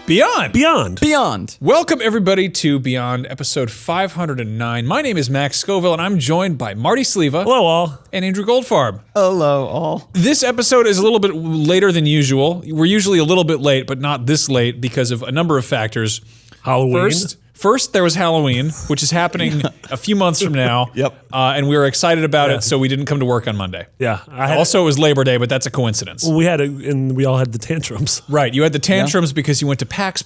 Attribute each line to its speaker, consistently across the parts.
Speaker 1: Beyond.
Speaker 2: Welcome, everybody, to Beyond, episode 509. My name is Max Scoville, and I'm joined by Marty Sliva.
Speaker 3: Hello, all.
Speaker 2: And Andrew Goldfarb.
Speaker 1: Hello, all.
Speaker 2: This episode is a little bit later than usual. We're usually a little bit late, but not this late because of a number of factors.
Speaker 3: Halloween.
Speaker 2: First, there was Halloween, which is happening a few months from now.
Speaker 1: Yep.
Speaker 2: And we were excited about it, so we didn't come to work on Monday.
Speaker 3: Yeah.
Speaker 2: Also, it was Labor Day, but that's a coincidence.
Speaker 3: And we all had the tantrums.
Speaker 2: Right. You had the tantrums because you went to PAX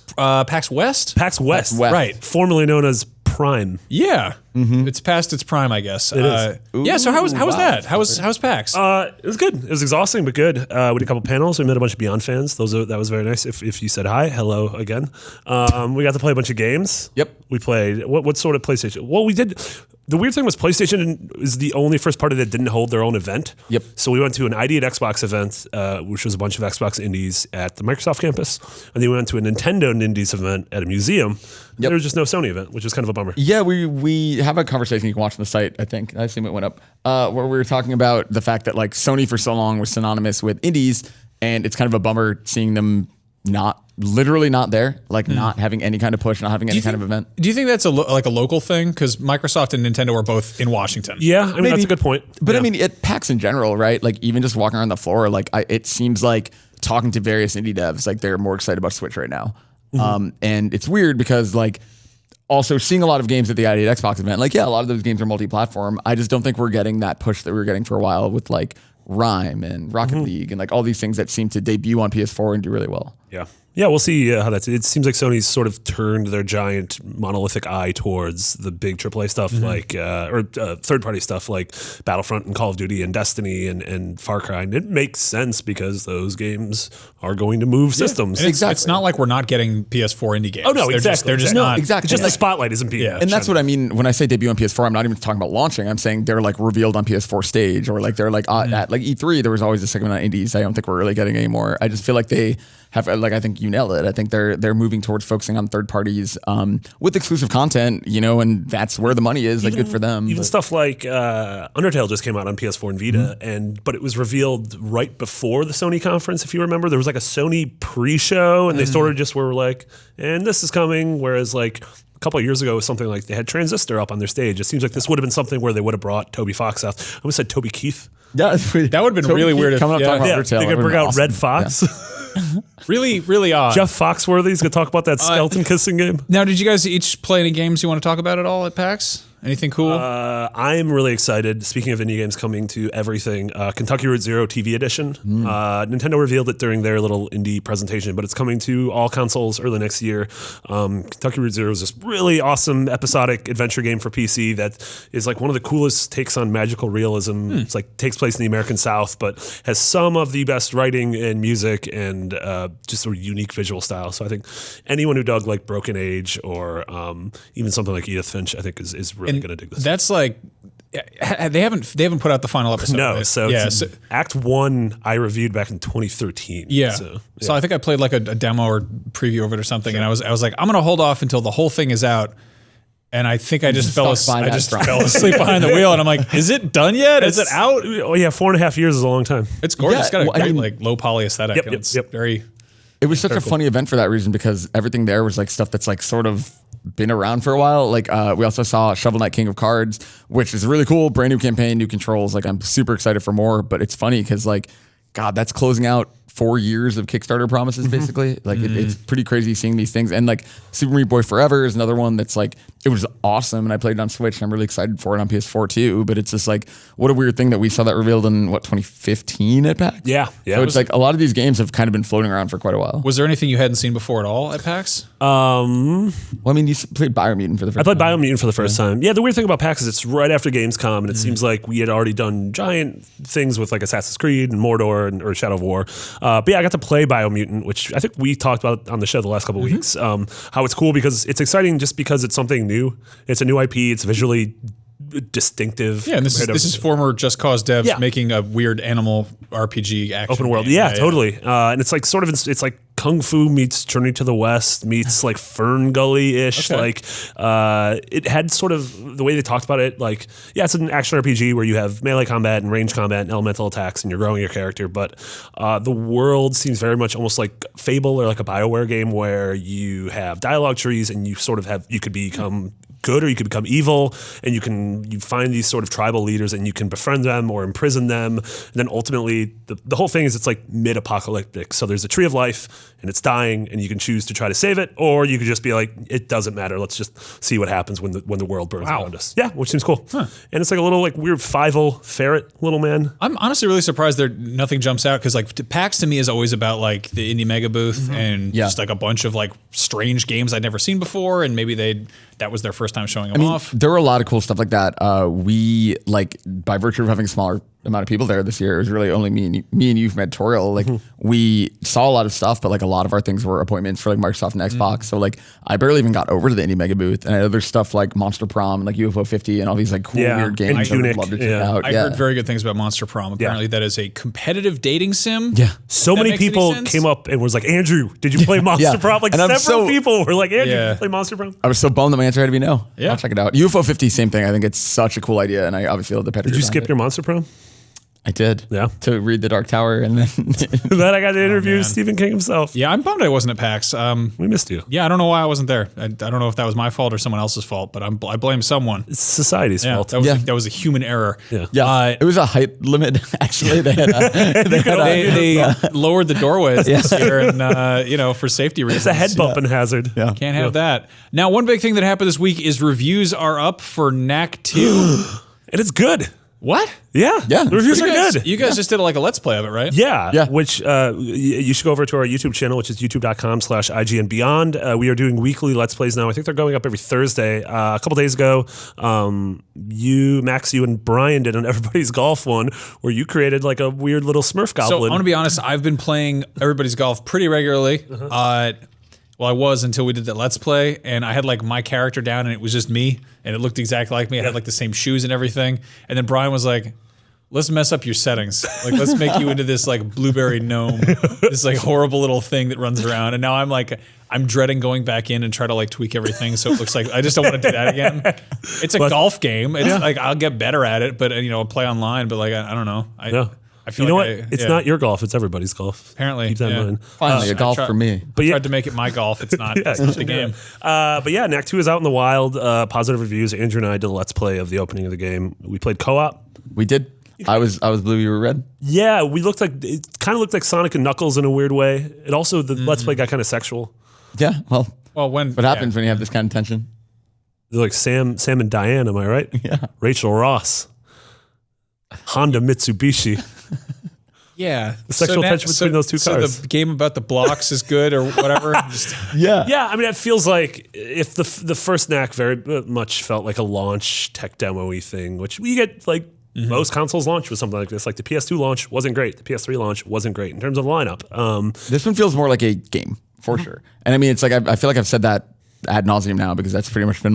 Speaker 2: West?
Speaker 3: PAX West.
Speaker 2: Right.
Speaker 3: Formerly known as Prime.
Speaker 2: Yeah. It's past its prime, I guess.
Speaker 3: It is.
Speaker 2: Yeah, so how was that? How's PAX?
Speaker 3: It was good. It was exhausting, but good. We did a couple panels. We met a bunch of Beyond fans. That was very nice. If you said hi, hello again. We got to play a bunch of games.
Speaker 1: Yep.
Speaker 3: We played, what sort of PlayStation? Well, we did, the weird thing was PlayStation is the only first party that didn't hold their own event.
Speaker 1: Yep.
Speaker 3: So we went to an ID at Xbox event, which was a bunch of Xbox indies at the Microsoft campus. And then we went to a Nintendo indies event at a museum.
Speaker 1: Yep.
Speaker 3: There was just no Sony event, which was kind of a bummer.
Speaker 1: Yeah, we have a conversation you can watch on the site, I think. I assume it went up. Where we were talking about the fact that like Sony for so long was synonymous with indies, and it's kind of a bummer seeing them literally not there, like not having any kind of push, not having any kind of event.
Speaker 2: Do you think that's a local thing? Because Microsoft and Nintendo are both in Washington.
Speaker 3: Yeah, I mean, that's a good point.
Speaker 1: But
Speaker 3: yeah.
Speaker 1: I mean, at PAX in general, right? Like even just walking around the floor, like it seems like talking to various indie devs, like they're more excited about Switch right now. And it's weird because like also seeing a lot of games at the ID at Xbox event, like yeah, a lot of those games are multi-platform. I just don't think we're getting that push that we were getting for a while with like Rime and Rocket League and like all these things that seem to debut on PS4 and do really well.
Speaker 3: Yeah. Yeah, we'll see how that's. It seems like Sony's sort of turned their giant monolithic eye towards the big AAA stuff, like third-party stuff like Battlefront and Call of Duty and Destiny and Far Cry. And it makes sense because those games are going to move systems.
Speaker 2: Exactly. It's not like we're not getting PS4 indie games.
Speaker 3: Oh no, exactly.
Speaker 2: They're just not.
Speaker 1: Exactly.
Speaker 3: Just the spotlight isn't being.
Speaker 1: And that's what I mean when I say debut on PS4. I'm not even talking about launching. I'm saying they're like revealed on PS4 stage, or like they're like at like E3. There was always a segment on indies. I don't think we're really getting anymore. I just feel like they have, like, I think you nailed it. I think they're moving towards focusing on third parties with exclusive content, you know, and that's where the money is. Like, good for them.
Speaker 3: Even stuff like Undertale just came out on PS4 and Vita, but it was revealed right before the Sony conference. If you remember, there was like a Sony pre-show, and they sort of just were like, "And this is coming." Whereas like a couple of years ago, it was something like they had Transistor up on their stage. It seems like this would have been something where they would have brought Toby Fox out. I almost said Toby Keith.
Speaker 1: Yeah,
Speaker 2: that would have been really weird.
Speaker 1: Coming up talking about Undertale,
Speaker 3: they could bring out
Speaker 1: awesome.
Speaker 3: Red Fox.
Speaker 2: Yeah. Really odd.
Speaker 3: Jeff Foxworthy's going to talk about that skeleton kissing game.
Speaker 2: Now, did you guys each play any games you want to talk about at all at PAX? Anything cool?
Speaker 3: I'm really excited. Speaking of indie games coming to everything, Kentucky Route Zero TV Edition. Nintendo revealed it during their little indie presentation, but it's coming to all consoles early next year. Kentucky Route Zero is this really awesome episodic adventure game for PC that is like one of the coolest takes on magical realism. It's like takes place in the American South, but has some of the best writing and music and just a unique visual style. So I think anyone who dug like Broken Age or even something like Edith Finch, I think is really going to dig this.
Speaker 2: That's like they haven't put out the final episode.
Speaker 3: No,
Speaker 2: right?
Speaker 3: so, Act 1 I reviewed back in 2013.
Speaker 2: Yeah. So I think I played like a demo or preview of it or something, and I was like, I'm gonna hold off until the whole thing is out. And I think I just fell asleep behind the wheel, and I'm like, is it done yet? Is it out?
Speaker 3: Oh yeah, 4.5 years is a long time.
Speaker 2: It's gorgeous.
Speaker 1: Yeah,
Speaker 2: It's got a great like low poly aesthetic.
Speaker 3: Yep.
Speaker 2: Very.
Speaker 1: It was such a funny event for that reason because everything there was like stuff that's like sort of been around for a while. Like we also saw Shovel Knight King of Cards, which is really cool. Brand new campaign, new controls. Like I'm super excited for more. But it's funny because like, God, that's closing out 4 years of Kickstarter promises basically. Like it's pretty crazy seeing these things. And like Super Meat Boy Forever is another one that's like, it was awesome, and I played it on Switch, and I'm really excited for it on PS4 too. But it's just like, what a weird thing that we saw that revealed in 2015 at PAX.
Speaker 3: Yeah.
Speaker 1: So it's like a lot of these games have kind of been floating around for quite a while.
Speaker 2: Was there anything you hadn't seen before at all at PAX?
Speaker 1: Well, I mean, you played Biomutant for the first time.
Speaker 3: I played Biomutant for the first time. Yeah, the weird thing about PAX is it's right after Gamescom, and it seems like we had already done giant things with like Assassin's Creed and Mordor or Shadow of War. But yeah, I got to play Biomutant, which I think we talked about on the show the last couple of weeks. How it's cool because it's exciting just because it's something new. It's a new IP. It's visually distinctive.
Speaker 2: Yeah, and this is former Just Cause devs making a weird animal RPG action
Speaker 3: open world.
Speaker 2: game.
Speaker 3: Yeah, totally. And it's like sort of it's like Kung Fu meets Journey to the West meets like Fern Gully-ish.
Speaker 2: Okay.
Speaker 3: Like it had sort of the way they talked about it. Like, yeah, it's an action RPG where you have melee combat and range combat and elemental attacks, and you're growing your character. But the world seems very much almost like Fable or like a BioWare game where you have dialogue trees and you sort of have you could become good or you could become evil, and you find these sort of tribal leaders and you can befriend them or imprison them. And then ultimately the whole thing is it's like mid-apocalyptic. So there's a tree of life and it's dying and you can choose to try to save it, or you could just be like, it doesn't matter. Let's just see what happens when the world burns around us. Yeah, which seems cool. Huh. And it's like a little like weird Fievel ferret little man.
Speaker 2: I'm honestly really surprised nothing jumps out because like PAX to me is always about like the indie mega booth and just like a bunch of like strange games I'd never seen before, and maybe that was their first time showing them off.
Speaker 1: There were a lot of cool stuff like that. We like by virtue of having a smaller amount of people there this year, it was really only me and you from editorial. Like we saw a lot of stuff, but like a lot of our things were appointments for like Microsoft and Xbox. So like I barely even got over to the indie mega booth, and I know there's stuff like Monster Prom and like UFO 50 and all these like cool weird games.
Speaker 3: And
Speaker 1: I would love to check out.
Speaker 2: I heard very good things about Monster Prom. Apparently that is a competitive dating sim.
Speaker 1: Yeah.
Speaker 3: So many people came up and was like, Andrew, did you play Monster Prom? Like and several people were like, Andrew, did you play Monster Prom?
Speaker 1: I was so bummed that my answer had to be no.
Speaker 2: Yeah.
Speaker 1: I'll check it out. UFO 50, same thing. I think it's such a cool idea, and I obviously love the pedigree.
Speaker 3: Did you skip your Monster Prom?
Speaker 1: I did.
Speaker 3: Yeah.
Speaker 1: To read The Dark Tower, and then
Speaker 3: then I got to interview Stephen King himself.
Speaker 2: Yeah, I'm bummed I wasn't at PAX.
Speaker 3: We missed you.
Speaker 2: Yeah, I don't know why I wasn't there. I don't know if that was my fault or someone else's fault, but I blame someone.
Speaker 3: It's society's fault.
Speaker 2: That was a human error.
Speaker 1: Yeah. It was a height limit, actually. They had
Speaker 2: they lowered the doorways this year, and for safety reasons.
Speaker 3: It's a head bumping hazard.
Speaker 1: Yeah.
Speaker 2: Can't have that. Now, one big thing that happened this week is reviews are up for Knack 2.
Speaker 3: And it's good.
Speaker 2: What?
Speaker 3: Yeah. The reviews are good.
Speaker 2: You guys just did like a Let's Play of it, right?
Speaker 3: Yeah. Which you should go over to our YouTube channel, which is youtube.com/IGNBeyond. We are doing weekly Let's Plays now. I think they're going up every Thursday. A couple days ago, Max, you and Brian did an Everybody's Golf one where you created like a weird little Smurf goblin.
Speaker 2: So I'm going to be honest, I've been playing Everybody's Golf pretty regularly. Well, I was until we did that Let's Play, and I had like my character down, and it was just me, and it looked exactly like me. I had like the same shoes and everything. And then Brian was like, "Let's mess up your settings. Like, let's make you into this like blueberry gnome, this like horrible little thing that runs around." And now I'm dreading going back in and try to like tweak everything so it looks like I just don't want to do that again. It's a golf game. It's like I'll get better at it, but I'll play online. But like I don't know. I feel
Speaker 3: what? It's not your golf. It's everybody's golf.
Speaker 2: Apparently.
Speaker 3: Keep that in mind.
Speaker 1: Finally, a golf for me.
Speaker 2: But I tried to make it my golf. It's not. It's not the game.
Speaker 3: But yeah, Knack 2 is out in the wild. Positive reviews. Andrew and I did a Let's Play of the opening of the game. We played co-op.
Speaker 1: We did. I was blue, you were red.
Speaker 3: Yeah, it kind of looked like Sonic and Knuckles in a weird way. It also, the Let's Play got kind of sexual.
Speaker 1: Yeah, well
Speaker 2: what
Speaker 1: happens when you have this kind of tension?
Speaker 3: They're like Sam and Diane, am I right?
Speaker 1: Yeah.
Speaker 3: Rachel Ross. Honda Mitsubishi.
Speaker 2: Yeah.
Speaker 3: The sexual tension between those two cars.
Speaker 2: So the game about the blocks is good or whatever?
Speaker 1: Yeah.
Speaker 3: Yeah, I mean, it feels like if the first Knack very much felt like a launch tech demo-y thing, which we get like most consoles launch with something like this. Like the PS2 launch wasn't great. The PS3 launch wasn't great in terms of lineup.
Speaker 1: This one feels more like a game, for sure. And I mean, it's like, I feel like I've said that ad nauseum now because that's pretty much been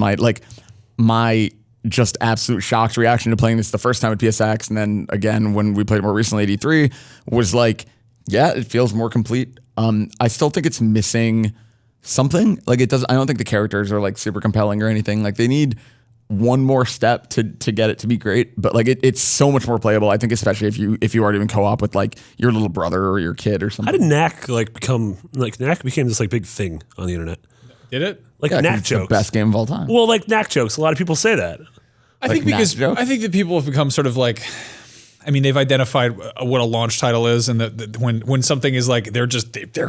Speaker 1: my just absolute shocked reaction to playing this the first time at PSX, and then again when we played it more recently at E3 was like, yeah, it feels more complete. I still think it's missing something. Like it doesn't. I don't think the characters are like super compelling or anything. Like they need one more step to get it to be great. But like it's so much more playable. I think especially if you are doing co-op with like your little brother or your kid or something.
Speaker 3: How did Knack Knack became this like big thing on the internet?
Speaker 2: Did it?
Speaker 3: Like Knack jokes,
Speaker 1: the best game of all time.
Speaker 3: Well, like Knack jokes. A lot of people say that.
Speaker 2: I think that people have become sort of like, I mean, they've identified what a launch title is, and that when something is like they're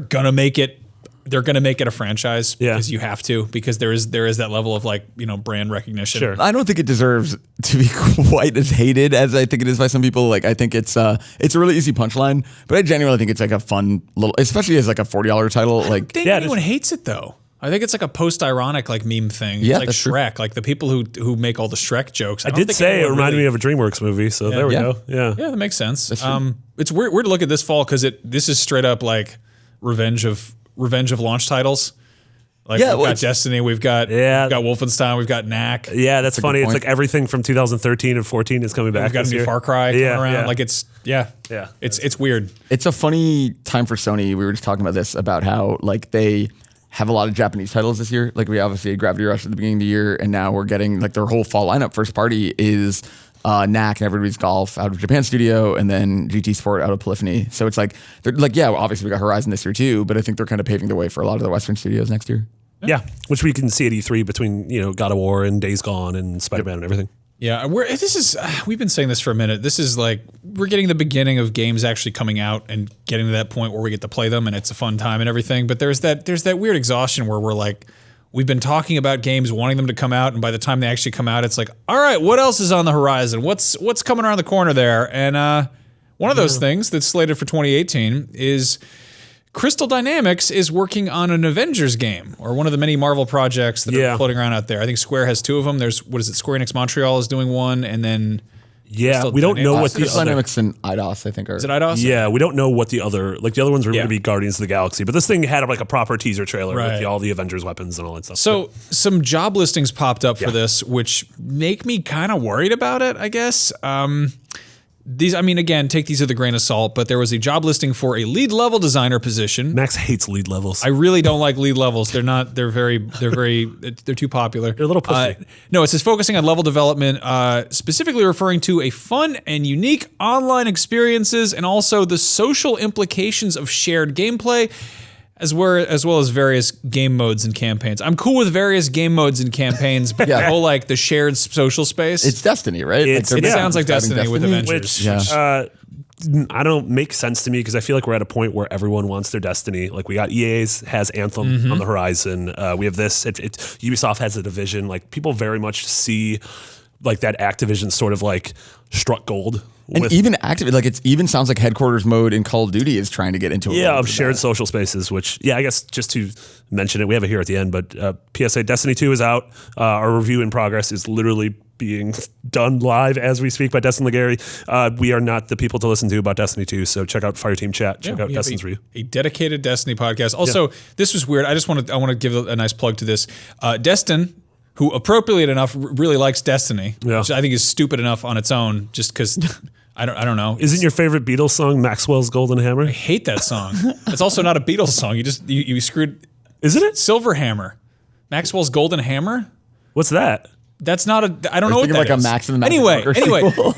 Speaker 2: gonna make it a franchise because you have to, because there is that level of like brand recognition.
Speaker 3: Sure.
Speaker 1: I don't think it deserves to be quite as hated as I think it is by some people. Like I think it's a really easy punchline, but I genuinely think it's like a fun little, especially as like a $40 title.
Speaker 2: I don't think anyone hates it though. I think it's like a post-ironic like meme thing.
Speaker 1: Yeah,
Speaker 2: it's like Shrek, like the people who make all the Shrek jokes.
Speaker 3: I did say it reminded me of a DreamWorks movie, so there we go. Yeah,
Speaker 2: that makes sense. It's weird to look at this fall because this is straight up like revenge of launch titles. Like we've got Destiny, we've got Wolfenstein, we've got Knack.
Speaker 3: Yeah, that's funny. It's like everything from 2013 and 14 is coming back.
Speaker 2: We've got a new Far Cry coming around.
Speaker 3: Yeah.
Speaker 2: Like it's weird.
Speaker 1: It's a funny time for Sony. We were just talking about this, about how like they have a lot of Japanese titles this year. Like we obviously had Gravity Rush at the beginning of the year, and now we're getting like their whole fall lineup. First party is Knack and Everybody's Golf out of Japan Studio, and then GT Sport out of Polyphony. So it's like, they're like, yeah, well, obviously we got Horizon this year too, but I think they're kind of paving the way for a lot of the Western studios next year.
Speaker 3: Yeah, which we can see at E3 between God of War and Days Gone and Spider-Man and everything.
Speaker 2: Yeah, we've been saying this for a minute. This is like we're getting the beginning of games actually coming out and getting to that point where we get to play them and it's a fun time and everything. But there's that weird exhaustion where we're like, we've been talking about games, wanting them to come out, and by the time they actually come out, it's like, all right, what else is on the horizon? What's coming around the corner there? And one of those things that's slated for 2018 is Crystal Dynamics is working on an Avengers game, or one of the many Marvel projects that are floating around out there. I think Square has two of them. There's, Square-Enix Montreal is doing one, and then
Speaker 3: we don't know what the
Speaker 1: Crystal Dynamics and IDOS, I think, are.
Speaker 2: Is it IDOS?
Speaker 3: Yeah, we don't know what the other ones were going to be Guardians of the Galaxy, but this thing had like a proper teaser trailer with all the Avengers weapons and all that stuff.
Speaker 2: So some job listings popped up for this, which make me kind of worried about it, I guess. These, I mean, again, take these with a grain of salt, but there was a job listing for a lead level designer position.
Speaker 3: Max hates lead levels.
Speaker 2: I really don't like lead levels. They're too popular.
Speaker 3: They're a little pussy.
Speaker 2: No, it says focusing on level development, specifically referring to a fun and unique online experiences and also the social implications of shared gameplay, as well as various game modes and campaigns. I'm cool with various game modes and campaigns, but the whole like the shared social space.
Speaker 1: It's Destiny, right?
Speaker 2: It sounds like Destiny with Avengers.
Speaker 3: Which I don't make sense to me because I feel like we're at a point where everyone wants their Destiny. Like we got EA's has Anthem on the horizon. We have this. Ubisoft has a Division. Like people very much see like that Activision sort of like struck gold.
Speaker 1: And even active, like it even sounds like headquarters mode in Call of Duty is trying to get into
Speaker 3: of shared social spaces, which, I guess just to mention it, we have it here at the end, but PSA Destiny 2 is out. Our review in progress is literally being done live as we speak by Destin Legary. We are not the people to listen to about Destiny 2, so check out Fireteam Chat, check out Destin's review.
Speaker 2: A dedicated Destiny podcast. Also, this was weird. I want to give a nice plug to this. Destin, who appropriately enough really likes Destiny, which I think is stupid enough on its own, just because I don't know.
Speaker 3: Isn't your favorite Beatles song Maxwell's Golden Hammer?
Speaker 2: I hate that song. It's also not a Beatles song. You screwed.
Speaker 3: Isn't it?
Speaker 2: Silver Hammer. Maxwell's Golden Hammer?
Speaker 3: What's that?
Speaker 2: That's not I don't know what that
Speaker 1: like
Speaker 2: is.
Speaker 1: A Max and the
Speaker 2: Anyway,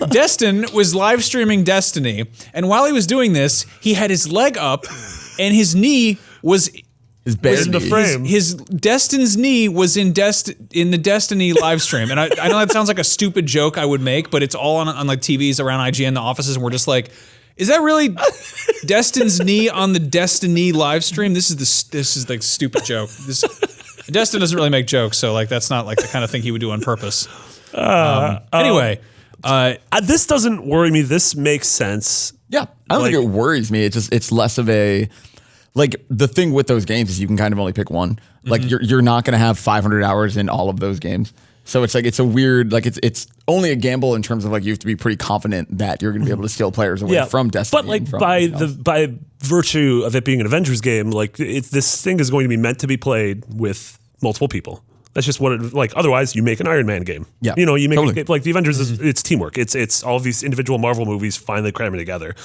Speaker 2: Destin was live streaming Destiny, and while he was doing this, he had his leg up, and his knee was
Speaker 1: in the
Speaker 3: frame.
Speaker 2: His Destin's knee was in the Destiny live stream. And I know that sounds like a stupid joke I would make, but it's all on like TVs around IGN, the offices, and we're just like, is that really Destin's knee on the Destiny live stream? This is like a stupid joke. Destin doesn't really make jokes, so like that's not like the kind of thing he would do on purpose. Anyway,
Speaker 3: this doesn't worry me. This makes sense.
Speaker 1: Yeah, I don't think it worries me. It's less of a. Like the thing with those games is you can kind of only pick one. Like you're not going to have 500 hours in all of those games. So it's like it's a weird, like it's only a gamble in terms of like you have to be pretty confident that you're going to be able to steal players away from Destiny.
Speaker 3: But like by virtue of it being an Avengers game, like this thing is going to be meant to be played with multiple people. That's just what it like. Otherwise, you make an Iron Man game.
Speaker 1: Yeah,
Speaker 3: you make a game, like the Avengers. It's teamwork. It's all of these individual Marvel movies finally cramming together.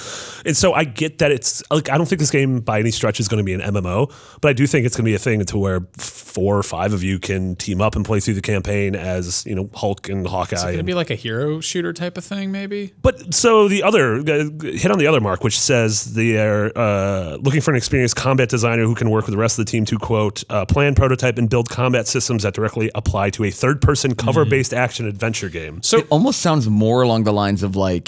Speaker 3: And so I get that it's like I don't think this game by any stretch is going to be an MMO, but I do think it's going to be a thing to where 4 or 5 of you can team up and play through the campaign as Hulk and Hawkeye. Is it
Speaker 2: going to be like a hero shooter type of thing, maybe?
Speaker 3: But so the other hit on the other mark, which says they are looking for an experienced combat designer who can work with the rest of the team to quote plan, prototype, and build combat systems that directly apply to a third-person cover-based action adventure game.
Speaker 1: So it almost sounds more along the lines of I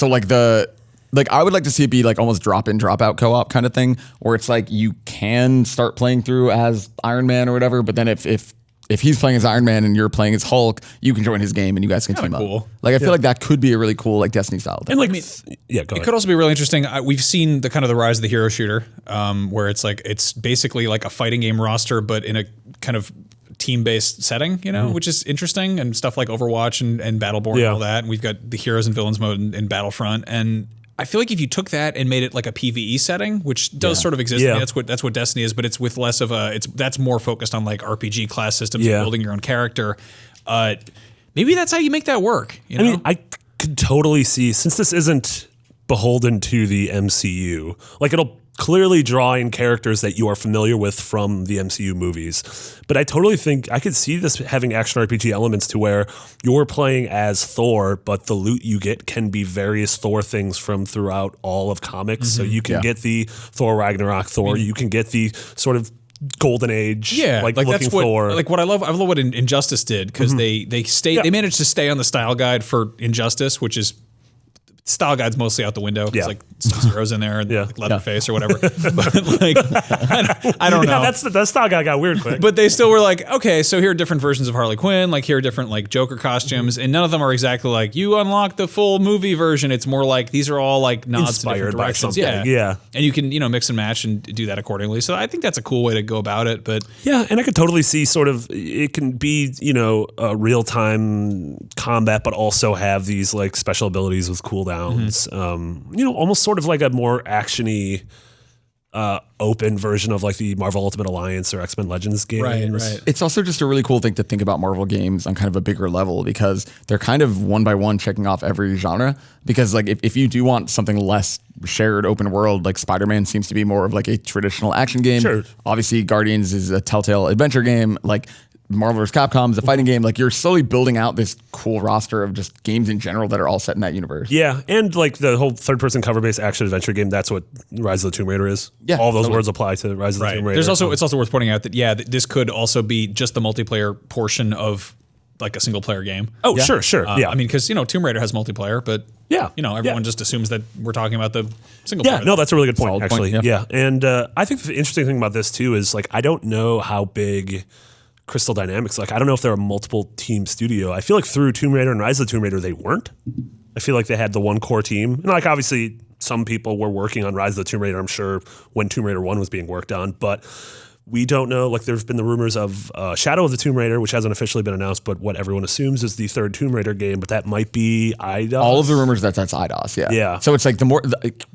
Speaker 1: would like to see it be like almost drop-in, drop-out co-op kind of thing, where it's like you can start playing through as Iron Man or whatever, but then if he's playing as Iron Man and you're playing as Hulk, you can join his game and you guys can team up. Like I feel like that could be a really cool like Destiny style thing.
Speaker 3: And like, go ahead.
Speaker 2: It could also be really interesting. We've seen the rise of the hero shooter, where it's basically like a fighting game roster, but in a kind of team-based setting, which is interesting, and stuff like Overwatch and Battleborn and all that. And we've got the heroes and villains mode in Battlefront, and I feel like if you took that and made it like a PvE setting, which does sort of exist, I mean, that's what Destiny is, but it's with less of that's more focused on like RPG class systems and building your own character. Maybe that's how you make that work. You know?
Speaker 3: I mean, I could totally see, since this isn't beholden to the MCU, like it'll clearly draw in characters that you are familiar with from the MCU movies. But I totally think I could see this having action RPG elements to where you're playing as Thor, but the loot you get can be various Thor things from throughout all of comics. So you can get the Thor Ragnarok Thor, you can get the sort of Golden Age, like looking
Speaker 2: that's what,
Speaker 3: for.
Speaker 2: Like what I love what Injustice did, because they managed to stay on the style guide for Injustice, which is style guide's mostly out the window. It's like some zeros in there and like Leatherface or whatever. But like, I don't know.
Speaker 3: That style guide got weird quick.
Speaker 2: But they still were like, okay, so here are different versions of Harley Quinn. Like here are different like Joker costumes, and none of them are exactly like you unlock the full movie version. It's more like these are all like nods to different directions. Yeah, and you can mix and match and do that accordingly. So I think that's a cool way to go about it. But
Speaker 3: yeah, and I could totally see sort of it can be a real time combat, but also have these like special abilities with cooldowns. Almost sort of like a more actiony, open version of like the Marvel Ultimate Alliance or X-Men Legends games.
Speaker 2: Right.
Speaker 1: It's also just a really cool thing to think about Marvel games on kind of a bigger level, because they're kind of one by one checking off every genre. Because like if you do want something less shared open world, like Spider-Man seems to be more of like a traditional action game.
Speaker 3: Sure.
Speaker 1: Obviously Guardians is a Telltale adventure game. Like Marvel vs. Capcom is a fighting game. Like you're slowly building out this cool roster of just games in general that are all set in that universe.
Speaker 3: Yeah, and like the whole third-person cover-based action adventure game, that's what Rise of the Tomb Raider is.
Speaker 1: Yeah,
Speaker 3: all those words apply to Rise of the Tomb Raider.
Speaker 2: It's also worth pointing out that this could also be just the multiplayer portion of like a single-player game.
Speaker 3: Oh, sure. Yeah,
Speaker 2: I mean, because Tomb Raider has multiplayer, but everyone just assumes that we're talking about the single player.
Speaker 3: Yeah, no, that's a really good point, actually.
Speaker 1: Point,
Speaker 3: yeah, and I think the interesting thing about this too is like I don't know how big Crystal Dynamics, like I don't know if they're a multiple team studio. I feel like through Tomb Raider and Rise of the Tomb Raider they weren't. I feel like they had the one core team. And like obviously some people were working on Rise of the Tomb Raider, I'm sure, when Tomb Raider 1 was being worked on, but we don't know. Like there's been the rumors of Shadow of the Tomb Raider, which hasn't officially been announced, but what everyone assumes is the third Tomb Raider game, but that might be IDOS.
Speaker 1: All of the rumors that's IDOS, yeah. So it's like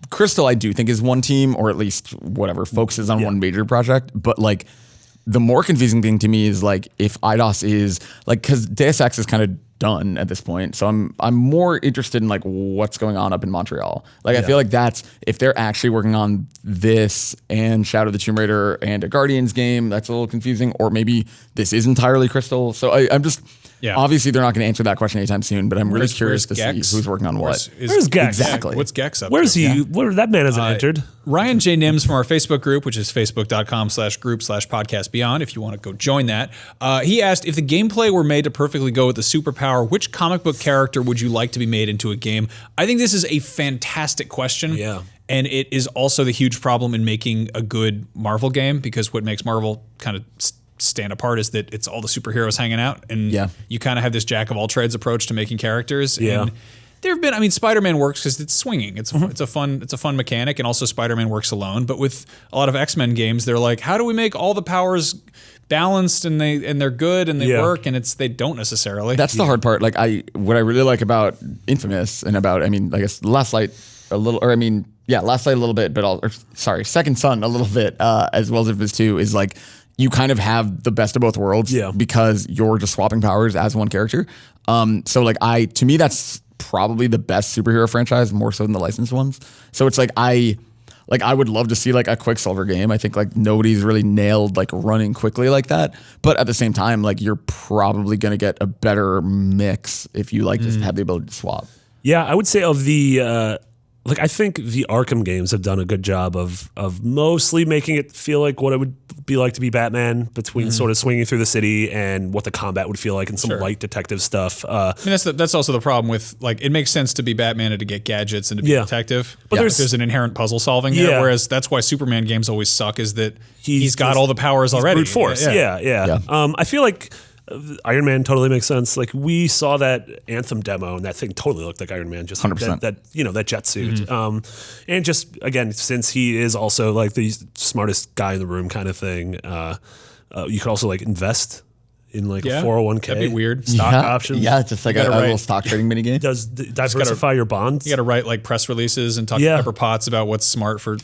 Speaker 1: Crystal I do think is one team, or at least whatever, focuses on one major project, but like the more confusing thing to me is like if IDOS is like, because Deus Ex is kind of done at this point, so I'm more interested in like what's going on up in Montreal. Like I feel like that's if they're actually working on this and Shadow of the Tomb Raider and a Guardians game, that's a little confusing. Or maybe this is entirely Crystal. So I'm just obviously they're not going to answer that question anytime soon. But I'm really curious to see who's working on what.
Speaker 3: Where's Gex?
Speaker 2: Exactly. What's Gex up?
Speaker 3: Where's he? Where that man hasn't entered?
Speaker 2: Ryan J. Nims from our Facebook group, which is facebook.com/group/podcastbeyond, if you want to go join that. He asked, if the gameplay were made to perfectly go with the superpower, which comic book character would you like to be made into a game? I think this is a fantastic question.
Speaker 3: Yeah.
Speaker 2: And it is also the huge problem in making a good Marvel game, because what makes Marvel kind of stand apart is that it's all the superheroes hanging out, and you kind of have this jack of all trades approach to making characters.
Speaker 3: Yeah.
Speaker 2: And there have been, Spider-Man works because it's swinging. It's a fun mechanic, and also Spider-Man works alone. But with a lot of X-Men games, they're like, how do we make all the powers balanced and they're good and they work, and they don't necessarily.
Speaker 1: That's the hard part. Like what I really like about Infamous and about I guess Last Light a little, or Last Light a little bit, but Second Son a little bit, as well as Infamous 2 is like you kind of have the best of both worlds because you're just swapping powers as one character. So like to me that's probably the best superhero franchise, more so than the licensed ones. So it's like I would love to see like a Quicksilver game. I think like nobody's really nailed like running quickly like that. But at the same time, like you're probably going to get a better mix if you like just have the ability to swap.
Speaker 3: Yeah, I would say of the I think the Arkham games have done a good job of mostly making it feel like what it would be like to be Batman, between sort of swinging through the city and what the combat would feel like, and some light detective stuff.
Speaker 2: That's also the problem with like it makes sense to be Batman and to get gadgets and to be a detective, but there's an inherent puzzle solving there. Whereas that's why Superman games always suck, is that he's got all the powers already.
Speaker 3: Brute force. Yeah. I feel like Iron Man totally makes sense. Like we saw that Anthem demo, and that thing totally looked like Iron Man. Just
Speaker 1: 100%.
Speaker 3: that jet suit. And just again, since he is also like the smartest guy in the room, kind of thing. You could also like invest in like a 401k.
Speaker 2: That'd be weird.
Speaker 3: Stock options.
Speaker 1: Yeah, just like a little stock trading mini game.
Speaker 3: Does diversify your bonds.
Speaker 2: You got to write like press releases and talk to Pepper Potts about what's smart for,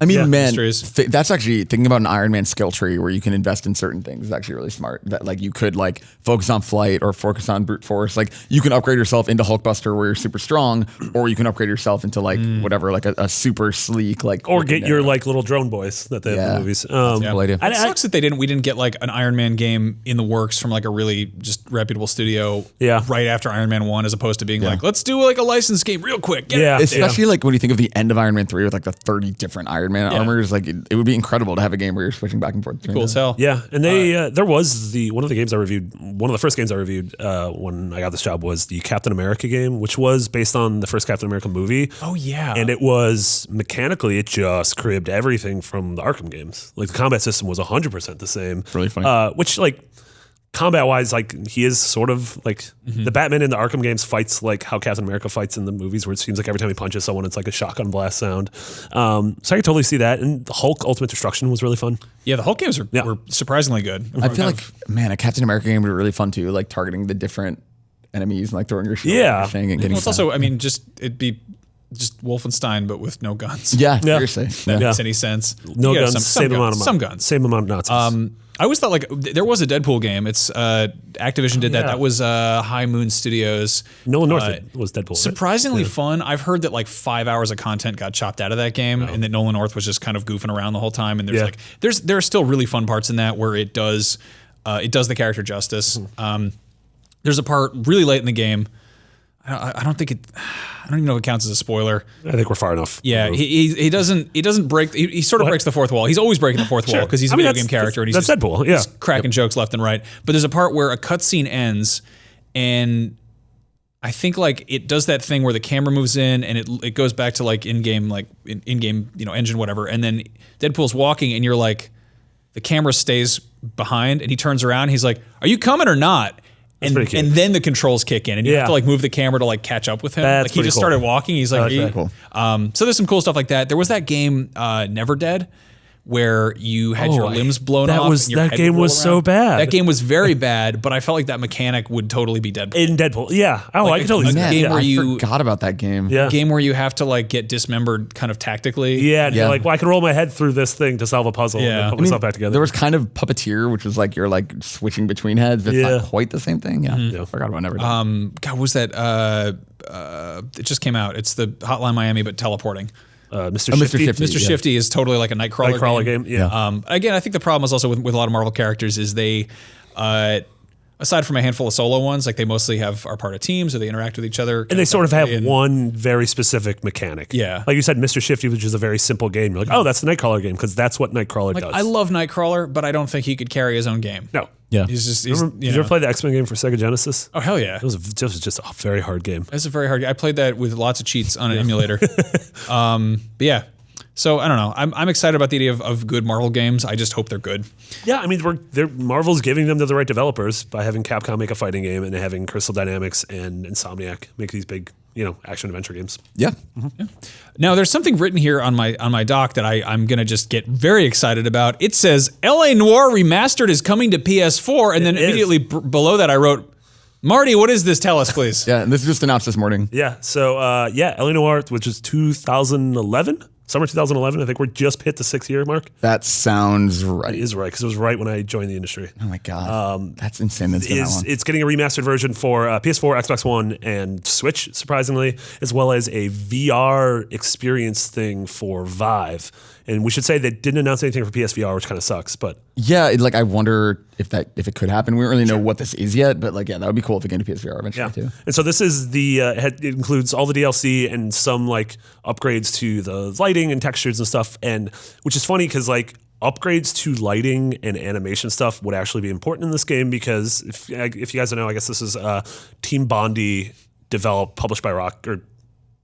Speaker 1: I mean, man,
Speaker 2: industries.
Speaker 1: that's actually thinking about an Iron Man skill tree where you can invest in certain things is actually really smart. That like you could like focus on flight or focus on brute force. Like you can upgrade yourself into Hulkbuster where you're super strong, or you can upgrade yourself into like whatever, like a super sleek like.
Speaker 3: Or get your like little drone boys that they have in the movies.
Speaker 1: Cool idea.
Speaker 2: It sucks that we didn't get like an Iron Man game in the works from like a really just reputable studio right after Iron Man 1 as opposed to being like, let's do like a licensed game real quick.
Speaker 1: Especially like when you think of the end of Iron Man 3 with like the 30 different Iron Man armors, like it would be incredible to have a game where you're switching back and forth.
Speaker 2: Cool as hell.
Speaker 3: Yeah, and they there was one of the first games I reviewed when I got this job was the Captain America game, which was based on the first Captain America movie.
Speaker 2: Oh yeah.
Speaker 3: And it was mechanically, it just cribbed everything from the Arkham games. Like the combat system was 100% the same.
Speaker 1: Really funny.
Speaker 3: Which like combat wise, like he is sort of like the Batman in the Arkham games fights like how Captain America fights in the movies, where it seems like every time he punches someone, it's like a shotgun blast sound. So I could totally see that. And the Hulk Ultimate Destruction was really fun.
Speaker 2: Yeah, the Hulk games were surprisingly good.
Speaker 1: I feel like, man, a Captain America game would be really fun too, like targeting the different enemies and like throwing your shield and getting
Speaker 2: it's also, I mean, it'd be just Wolfenstein, but with no guns.
Speaker 1: Yeah, seriously.
Speaker 2: That makes any sense.
Speaker 3: No guns,
Speaker 2: same amount
Speaker 3: of Nazis.
Speaker 2: I always thought like there was a Deadpool game. It's Activision did that. That was High Moon Studios.
Speaker 3: Nolan North was Deadpool.
Speaker 2: Surprisingly fun. I've heard that like 5 hours of content got chopped out of that game, and that Nolan North was just kind of goofing around the whole time. And there are still really fun parts in that where it does the character justice. There's a part really late in the game. I don't even know if it counts as a spoiler.
Speaker 3: I think we're far enough.
Speaker 2: Yeah, he doesn't break. He sort of breaks the fourth wall. He's always breaking the fourth wall because he's a video game character and he's just
Speaker 3: Deadpool. Yeah,
Speaker 2: cracking jokes left and right. But there's a part where a cutscene ends, and I think like it does that thing where the camera moves in and it goes back to like in-game engine whatever, and then Deadpool's walking and you're like, the camera stays behind and he turns around. And he's like, "Are you coming or not?" And then the controls kick in, and you have to like move the camera to like catch up with him.
Speaker 3: That's
Speaker 2: like he just started walking. He's like,
Speaker 1: cool.
Speaker 2: So there's some cool stuff like that. There was that game, Never Dead, where you had your limbs blown off.
Speaker 3: That game was so bad.
Speaker 2: That game was very bad, but I felt like that mechanic would totally be Deadpool.
Speaker 3: In Deadpool, yeah. Oh, I can totally see that.
Speaker 2: Game where
Speaker 1: I forgot about that game.
Speaker 3: Yeah.
Speaker 2: Game where you have to like get dismembered kind of tactically.
Speaker 3: Yeah, and you're like, well, I can roll my head through this thing to solve a puzzle and put myself back together.
Speaker 1: There was kind of Puppeteer, which was like you're like switching between heads, but it's not quite the same thing. Yeah, forgot about Never Dead.
Speaker 2: God, what was that? It just came out. It's the Hotline Miami, but teleporting.
Speaker 3: Mr. Shifty.
Speaker 2: Mr. Shifty is totally like a Nightcrawler
Speaker 3: game. Yeah.
Speaker 2: Again, I think the problem is also with a lot of Marvel characters is they, aside from a handful of solo ones, like they mostly are part of teams or they interact with each other.
Speaker 3: And they sort of have one very specific mechanic.
Speaker 2: Yeah.
Speaker 3: Like you said, Mr. Shifty, which is a very simple game. You're like, oh, that's the Nightcrawler game because that's what Nightcrawler does.
Speaker 2: I love Nightcrawler, but I don't think he could carry his own game.
Speaker 3: No.
Speaker 1: Yeah.
Speaker 2: Did
Speaker 3: you ever play the X-Men game for Sega Genesis?
Speaker 2: Oh, hell yeah.
Speaker 3: It was just a very hard game.
Speaker 2: It's a very hard game. I played that with lots of cheats on an emulator. But yeah. So I don't know. I'm excited about the idea of good Marvel games. I just hope they're good.
Speaker 3: Yeah, I mean, Marvel's giving them to the right developers by having Capcom make a fighting game and having Crystal Dynamics and Insomniac make these big, action adventure games.
Speaker 1: Yeah.
Speaker 2: Yeah. Now there's something written here on my doc that I'm gonna just get very excited about. It says LA Noire Remastered is coming to PS4, and then immediately below that I wrote, Marty, what is this? Tell us, please.
Speaker 1: Yeah, and this is just announced this morning.
Speaker 3: Yeah. So LA Noire, which is 2011. Summer 2011, I think we're just hit the 6-year mark.
Speaker 1: That sounds right.
Speaker 3: It is right, because it was right when I joined the industry.
Speaker 1: Oh my God. That's insane.
Speaker 3: It's getting a remastered version for PS4, Xbox One, and Switch, surprisingly, as well as a VR experience thing for Vive. And we should say they didn't announce anything for PSVR, which kind of sucks, but...
Speaker 1: Yeah, like I wonder if it could happen. We don't really know what this is yet, but like, yeah, that would be cool if it came to PSVR eventually too.
Speaker 3: And so this is it includes all the DLC and some like upgrades to the lighting and textures and stuff, and which is funny because like upgrades to lighting and animation stuff would actually be important in this game because if you guys don't know, I guess this is Team Bondi developed, published by or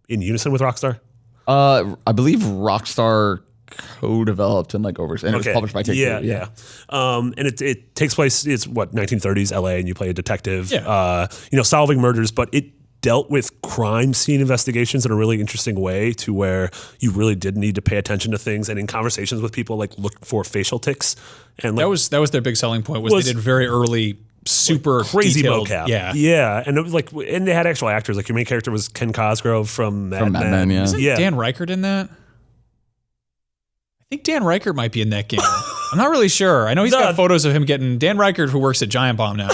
Speaker 3: in unison with Rockstar.
Speaker 1: I believe Rockstar co-developed and like it was published by Take-Two.
Speaker 3: Yeah. And it takes place, it's 1930s LA, and you play a detective, solving murders, but it dealt with crime scene investigations in a really interesting way to where you really did need to pay attention to things, and in conversations with people, like look for facial tics. And like,
Speaker 2: that was their big selling point was they did very early super
Speaker 3: crazy
Speaker 2: detailed.
Speaker 3: mocap.
Speaker 2: Yeah.
Speaker 3: And it was like, and they had actual actors. Like your main character was Ken Cosgrove from Mad Men.
Speaker 2: Isn't Dan Reichert in that? I think Dan Reichert might be in that game. I'm not really sure. I know he's got photos of him getting Dan Reichert, who works at Giant Bomb now.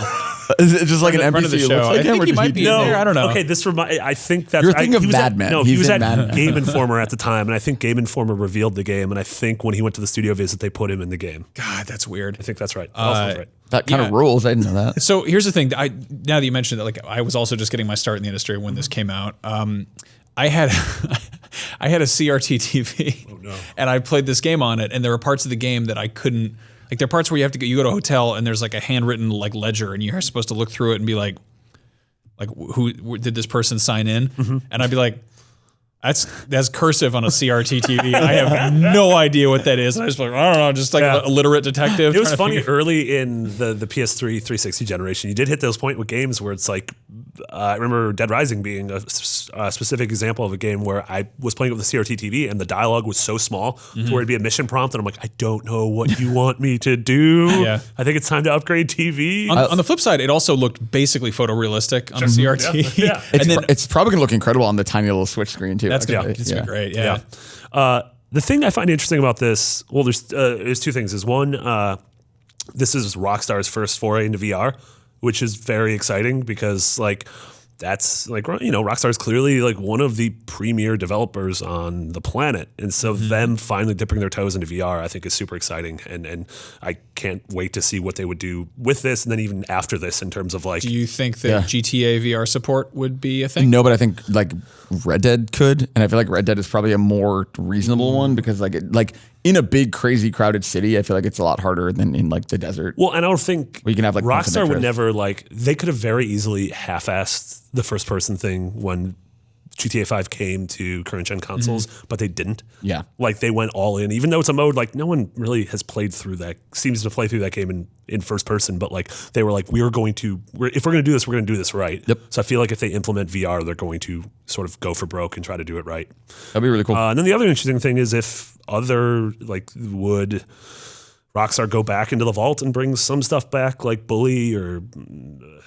Speaker 1: Is it just like an NPC?
Speaker 2: Of the show.
Speaker 1: Like
Speaker 2: I think he might be in there. I don't know.
Speaker 3: Okay, I think that's...
Speaker 1: You're thinking of Mad Men.
Speaker 3: No, he was at Game Informer at the time, and I think Game Informer revealed the game, and I think when he went to the studio visit, they put him in the game.
Speaker 2: God, that's weird.
Speaker 3: I think that's right. Right.
Speaker 1: That kind of rules. I didn't know that.
Speaker 2: So here's the thing. Now that you mentioned that, like, I was also just getting my start in the industry when this came out. I had I had a CRT TV, and I played this game on it, and there were parts of the game that I couldn't. Like there are parts where you go to a hotel and there's like a handwritten like ledger and you're supposed to look through it and be like who did this person sign in? Mm-hmm. And I'd be like, that's cursive on a CRT TV. I have no idea what that is. And I just like, I don't know, just like a illiterate detective.
Speaker 3: It was funny early in the PS3 360 generation. You did hit those point with games where it's like, I remember Dead Rising being a specific example of a game where I was playing it with the CRT TV and the dialogue was so small to where it'd be a mission prompt and I'm like, I don't know what you want me to do. I think it's time to upgrade TV.
Speaker 2: On the flip side, it also looked basically photorealistic on the CRT.
Speaker 3: Yeah.
Speaker 1: It's probably going to look incredible on the tiny little Switch screen too.
Speaker 2: That's going to be great. Yeah.
Speaker 3: The thing I find interesting about this, well, there's two things. Is one, this is Rockstar's first foray into VR, which is very exciting because like that's like, you know, Rockstar is clearly like one of the premier developers on the planet. And so them finally dipping their toes into VR, I think is super exciting. And I can't wait to see what they would do with this. And then even after this in terms of like,
Speaker 2: do you think that GTA VR support would be a thing?
Speaker 1: No, but I think like Red Dead could. And I feel like Red Dead is probably a more reasonable one because like in a big, crazy, crowded city, I feel like it's a lot harder than in like the desert.
Speaker 3: Well, and I don't think
Speaker 1: you can have like
Speaker 3: Rockstar would never like, they could have very easily half-assed the first person thing when GTA 5 came to current gen consoles, but they didn't.
Speaker 1: Yeah.
Speaker 3: Like they went all in, even though it's a mode like no one really has played through that, seems to play through that game in first person, but like they were like, if we're going to do this, we're going to do this right.
Speaker 1: Yep.
Speaker 3: So I feel like if they implement VR, they're going to sort of go for broke and try to do it right.
Speaker 1: That'd be really cool.
Speaker 3: And then the other interesting thing is if would Rockstar go back into the vault and bring some stuff back like Bully or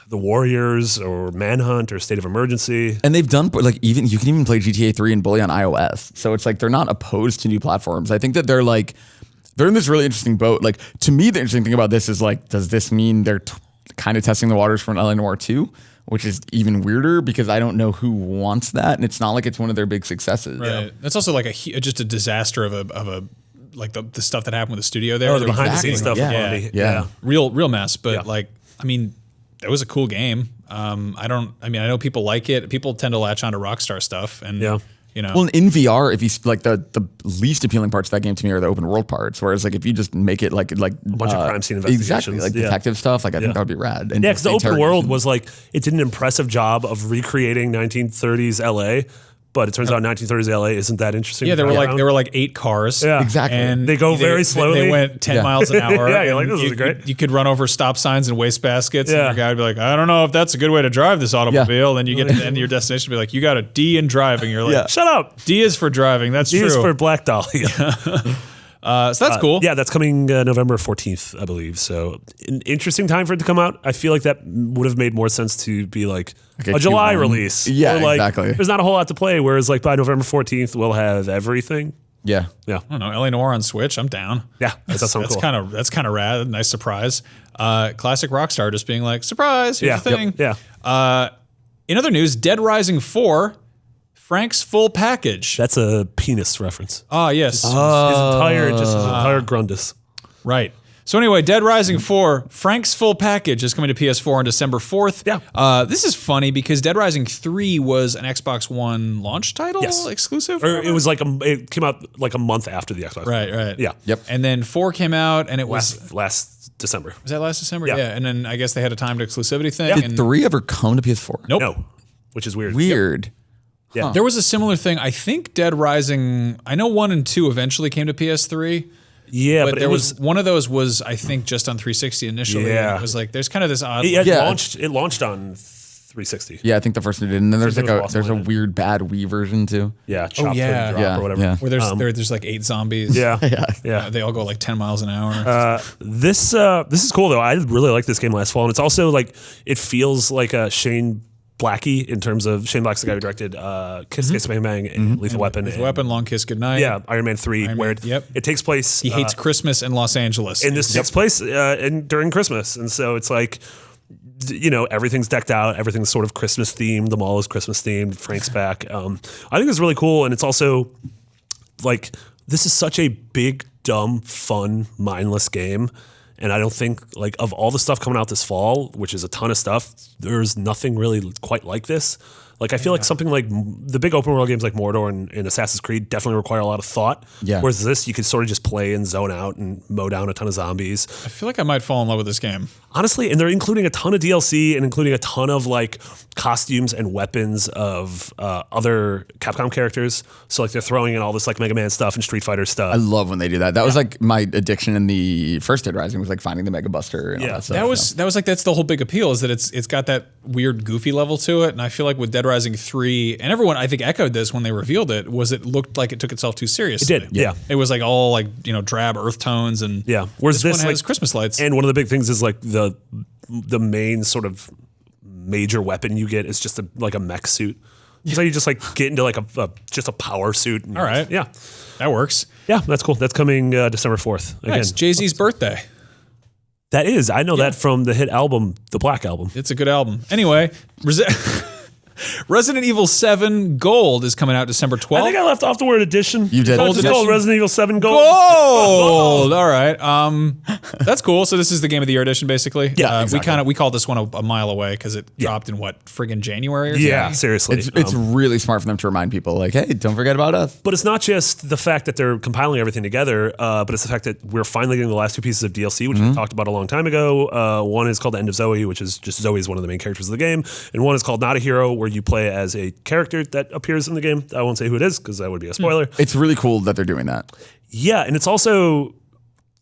Speaker 3: The Warriors or Manhunt or State of Emergency.
Speaker 1: And they've done like you can even play GTA 3 and Bully on iOS. So it's like they're not opposed to new platforms. I think that they're in this really interesting boat. Like to me, the interesting thing about this is like, does this mean they're kind of testing the waters for an LA Noire 2? Which is even weirder because I don't know who wants that, and it's not like it's one of their big successes.
Speaker 2: Right. Yeah. That's also like just a disaster of a like the stuff that happened with the studio there.
Speaker 3: Oh, the behind the scenes stuff.
Speaker 1: Yeah.
Speaker 2: Real mess. But like, I mean, it was a cool game. I know people like it. People tend to latch onto Rockstar stuff, and you know.
Speaker 1: Well, in VR, if you like the least appealing parts of that game to me are the open world parts. Whereas like if you just make it like a
Speaker 3: bunch of crime scene investigations,
Speaker 1: exactly like detective stuff, like I think that would be rad. And
Speaker 3: because the open world was like it did an impressive job of recreating 1930s LA. But it turns out 1930s LA isn't that interesting.
Speaker 2: Yeah, there were like 8 cars.
Speaker 3: Yeah,
Speaker 1: exactly.
Speaker 3: And they go very slowly.
Speaker 2: They went 10 miles an hour.
Speaker 3: Yeah, you're like, this is great.
Speaker 2: You could run over stop signs and waste baskets. And your guy would be like, I don't know if that's a good way to drive this automobile. Then you get to the end of your destination, be like, you got a D in driving. You're like,
Speaker 3: shut up.
Speaker 2: D is for driving. That's true.
Speaker 3: D is for Black Dahlia.
Speaker 2: So that's cool.
Speaker 3: Yeah, that's coming November 14th, I believe. So an interesting time for it to come out. I feel like that would have made more sense to be like a July release.
Speaker 1: Yeah,
Speaker 3: like,
Speaker 1: exactly.
Speaker 3: There's not a whole lot to play, whereas like by November 14th, we'll have everything.
Speaker 1: Yeah.
Speaker 3: Yeah.
Speaker 2: I don't know. LA Noire on Switch. I'm down.
Speaker 3: Yeah. That sounds cool.
Speaker 2: That's kind of rad. Nice surprise. Classic Rockstar just being like, surprise, here's the thing.
Speaker 3: Yep.
Speaker 2: Yeah. In other news, Dead Rising 4, Frank's full package.
Speaker 3: That's a penis reference.
Speaker 2: Ah, yes.
Speaker 3: His entire grundus.
Speaker 2: Right. So anyway, Dead Rising 4, Frank's full package is coming to PS4 on December 4th.
Speaker 3: Yeah.
Speaker 2: This is funny because Dead Rising 3 was an Xbox One launch title exclusive.
Speaker 3: Or it was like it came out like a month after the Xbox.
Speaker 2: Right.
Speaker 3: Yeah.
Speaker 1: Yep.
Speaker 2: And then 4 came out and it was
Speaker 3: last December.
Speaker 2: Was that last December?
Speaker 3: Yeah.
Speaker 2: And then I guess they had a timed exclusivity thing.
Speaker 1: Did 3 ever come to PS4?
Speaker 2: Nope.
Speaker 3: No. Which is weird.
Speaker 1: Weird.
Speaker 3: Yeah.
Speaker 2: There was a similar thing. I think Dead Rising, I know 1 and 2 eventually came to PS3.
Speaker 3: Yeah,
Speaker 2: but there was one of those was I think just on 360 initially.
Speaker 3: Yeah.
Speaker 2: And it was like there's kind of this odd.
Speaker 3: It launched on 360.
Speaker 1: Yeah, I think the first one did. And then there's
Speaker 3: Something was
Speaker 1: there's a
Speaker 3: Lost Land.
Speaker 1: weird bad Wii version too.
Speaker 3: Yeah, chop
Speaker 2: yeah.
Speaker 3: drop
Speaker 1: Yeah,
Speaker 3: or whatever.
Speaker 1: yeah.
Speaker 2: Where there's like 8 zombies.
Speaker 3: Yeah, yeah.
Speaker 2: They all go like 10 miles an hour.
Speaker 3: This is cool though. I really liked this game last fall, and it's also like it feels like a Shane Blackie in terms of Shane Black's the guy who directed Kiss Kiss Bang Bang and Lethal Weapon.
Speaker 2: Lethal Weapon, Long Kiss Goodnight.
Speaker 3: Yeah, Iron Man 3, where
Speaker 2: yep.
Speaker 3: it takes place.
Speaker 2: He hates Christmas in Los Angeles.
Speaker 3: And this takes place during Christmas, and so it's like, you know, everything's decked out, everything's sort of Christmas themed. The mall is Christmas themed. Frank's back. I think it's really cool, and it's also like this is such a big, dumb, fun, mindless game. And I don't think, like, of all the stuff coming out this fall, which is a ton of stuff, there's nothing really quite like this. Like, I feel like something like the big open world games like Mordor and Assassin's Creed definitely require a lot of thought.
Speaker 1: Yeah.
Speaker 3: Whereas this, you could sort of just play and zone out and mow down a ton of zombies.
Speaker 2: I feel like I might fall in love with this game.
Speaker 3: Honestly, and they're including a ton of DLC and including a ton of like costumes and weapons of other Capcom characters. So like they're throwing in all this like Mega Man stuff and Street Fighter stuff.
Speaker 1: I love when they do that. That was like my addiction in the first Dead Rising was like finding the Mega Buster and all that stuff.
Speaker 2: That was like that's the whole big appeal is that it's got that weird goofy level to it. And I feel like with Dead Rising 3, and everyone I think echoed this when they revealed it, was it looked like it took itself too seriously.
Speaker 3: It did, yeah.
Speaker 2: It was like all like, you know, drab earth tones and
Speaker 3: Whereas
Speaker 2: this one
Speaker 3: like,
Speaker 2: has Christmas lights.
Speaker 3: And one of the big things is like the main sort of major weapon you get is just like a mech suit. So you just like get into like just a power suit. And
Speaker 2: all right.
Speaker 3: Yeah.
Speaker 2: That works.
Speaker 3: Yeah, that's cool. That's coming December 4th. Again,
Speaker 2: Nice. Jay-Z's birthday.
Speaker 3: That is. I know that from the hit album, the Black Album.
Speaker 2: It's a good album. Anyway, Resident Evil 7 Gold is coming out December 12th.
Speaker 3: I think I left off the word edition.
Speaker 1: You did.
Speaker 3: It's called Resident Evil 7 Gold.
Speaker 2: Gold. All right. That's cool. So this is the Game of the Year edition, basically.
Speaker 3: Yeah, exactly.
Speaker 2: We called this one a mile away because it dropped in what friggin' January or something.
Speaker 3: Yeah, seriously.
Speaker 1: It's really smart for them to remind people like, hey, don't forget about us.
Speaker 3: But it's not just the fact that they're compiling everything together, but it's the fact that we're finally getting the last 2 pieces of DLC, which we talked about a long time ago. One is called The End of Zoe, which is just Zoe is one of the main characters of the game, and one is called Not a Hero, where you play as a character that appears in the game. I won't say who it is because that would be a spoiler.
Speaker 1: It's really cool that they're doing that.
Speaker 3: Yeah, and it's also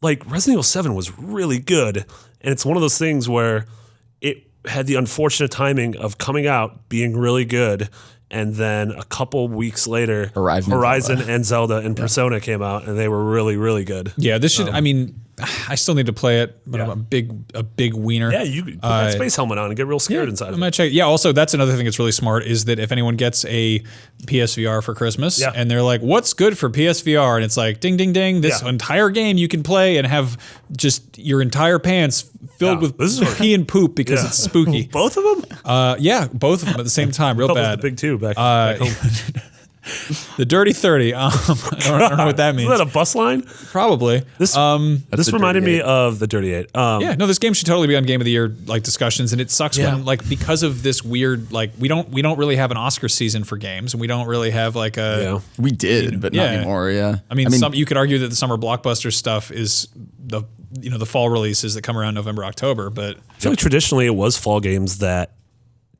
Speaker 3: like Resident Evil 7 was really good, and it's one of those things where it had the unfortunate timing of coming out, being really good, and then a couple weeks later, Horizon and Zelda and Persona came out, and they were really, really good.
Speaker 2: Yeah, this should. I mean, I still need to play it, but I'm a big wiener.
Speaker 3: Yeah, you put that space helmet on and get real scared inside
Speaker 2: I'm
Speaker 3: of it.
Speaker 2: gonna check. Yeah, also that's another thing that's really smart is that if anyone gets a PSVR for Christmas and they're like, "What's good for PSVR?" and it's like, "Ding, ding, ding! This entire game you can play and have just your entire pants filled with pee and poop because it's spooky."
Speaker 3: Both of them?
Speaker 2: Yeah, both of them at the same time, real bad.
Speaker 3: The big two back home.
Speaker 2: The Dirty 30. I don't know what that means.
Speaker 3: Is that a bus line?
Speaker 2: Probably.
Speaker 3: This reminded me of the Dirty 8.
Speaker 2: This game should totally be on Game of the Year like discussions, and it sucks when like because of this weird like we don't really have an Oscar season for games, and we don't really have like a
Speaker 1: we did, but not anymore. Yeah,
Speaker 2: I mean you could argue that the summer blockbuster stuff is the fall releases that come around November, October, but
Speaker 3: I feel like traditionally it was fall games that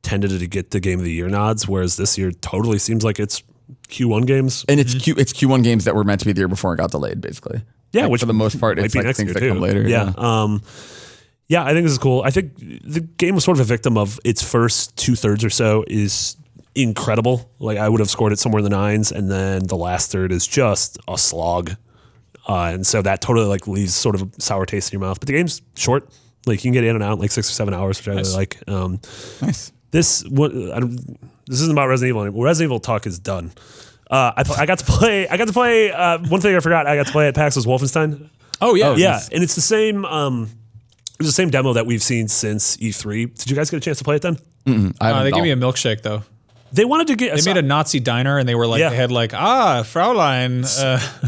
Speaker 3: tended to get the Game of the Year nods, whereas this year totally seems like it's Q1 games.
Speaker 1: And it's Q1 games that were meant to be the year before and got delayed, basically.
Speaker 3: Yeah,
Speaker 1: like,
Speaker 3: which
Speaker 1: for the most part, it's like things that come later.
Speaker 3: Yeah. I think this is cool. I think the game was sort of a victim of its first 2/3 or so is incredible. Like I would have scored it somewhere in the 9s, and then the last third is just a slog. And so that totally like leaves sort of a sour taste in your mouth. But the game's short. Like you can get in and out in like 6 or 7 hours, which I really like.
Speaker 1: Nice.
Speaker 3: This isn't about Resident Evil anymore. Resident Evil talk is done. I got to play. One thing I forgot. I got to play at PAX was Wolfenstein.
Speaker 2: Oh yeah,
Speaker 3: Nice. And it's the same. It was the same demo that we've seen since E3. Did you guys get a chance to play it then?
Speaker 2: They gave me a milkshake though.
Speaker 3: They wanted to get.
Speaker 2: They made a Nazi diner, and they were like, they had like, Fraulein.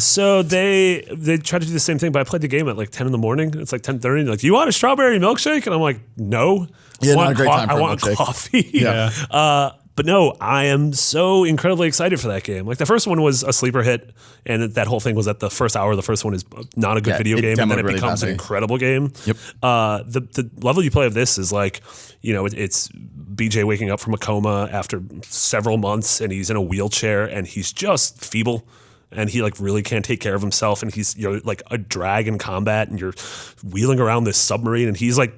Speaker 3: So they tried to do the same thing, but I played the game at like 10 in the morning. It's like 10:30. Like, do you want a strawberry milkshake? And I'm like, no.
Speaker 1: Yeah, not a great time for
Speaker 3: I want coffee.
Speaker 2: Yeah.
Speaker 3: But no, I am so incredibly excited for that game. Like the first one was a sleeper hit, and that whole thing was that the first hour of the first one is not a good video game, and then it
Speaker 1: really
Speaker 3: becomes an
Speaker 1: badly.
Speaker 3: incredible game.
Speaker 1: Yep.
Speaker 3: The level you play of this is like, it's BJ waking up from a coma after several months, and he's in a wheelchair, and he's just feeble. And he like really can't take care of himself, and he's like a drag in combat, and you're wheeling around this submarine, and he's like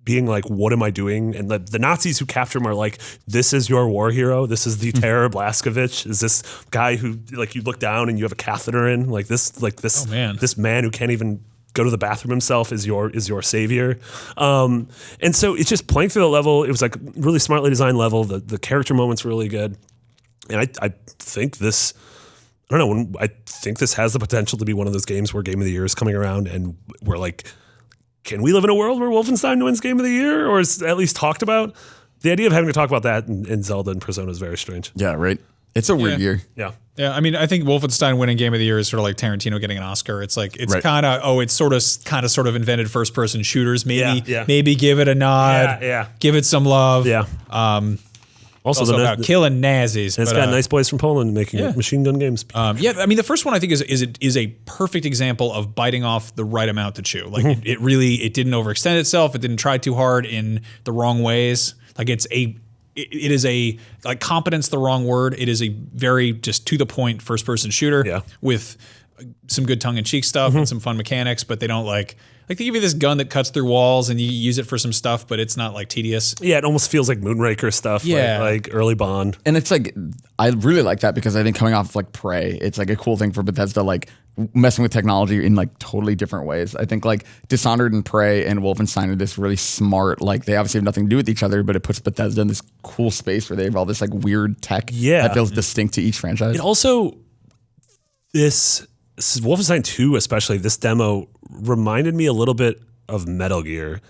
Speaker 3: being like, what am I doing? And the Nazis who capture him are like, this is your war hero. This is the Terror Blaskovich. Is this guy who like you look down and you have a catheter in this man who can't even go to the bathroom himself is your savior. And so it's just playing through the level. It was like really smartly designed level. The character moments were really good. And I think this, I don't know, I think this has the potential to be one of those games where Game of the Year is coming around and we're like, can we live in a world where Wolfenstein wins Game of the Year or is at least talked about? The idea of having to talk about that in Zelda and Persona is very strange.
Speaker 1: Yeah, right. It's a weird year.
Speaker 3: Yeah.
Speaker 2: Yeah, I mean, I think Wolfenstein winning Game of the Year is sort of like Tarantino getting an Oscar. It's like it's kind of sort of invented first person shooters. Maybe give it a nod. Give it some love.
Speaker 3: Yeah.
Speaker 2: Also about killing Nazis.
Speaker 3: It's got nice boys from Poland making machine gun games.
Speaker 2: I mean, the first one I think is a perfect example of biting off the right amount to chew. Like it really didn't overextend itself. It didn't try too hard in the wrong ways. Like it is a like competence the wrong word. It is a very just to the point first person shooter with some good tongue in cheek stuff and some fun mechanics, but they don't like they give you this gun that cuts through walls and you use it for some stuff, but it's not like tedious.
Speaker 3: Yeah, it almost feels like Moonraker stuff.
Speaker 2: Yeah,
Speaker 3: like early Bond.
Speaker 1: And it's like I really like that because I think coming off like Prey, it's like a cool thing for Bethesda, like messing with technology in like totally different ways. I think like Dishonored and Prey and Wolfenstein are this really smart, like they obviously have nothing to do with each other, but it puts Bethesda in this cool space where they have all this like weird tech that feels distinct to each franchise.
Speaker 3: It also, this Wolfenstein 2 especially, this demo reminded me a little bit of Metal Gear.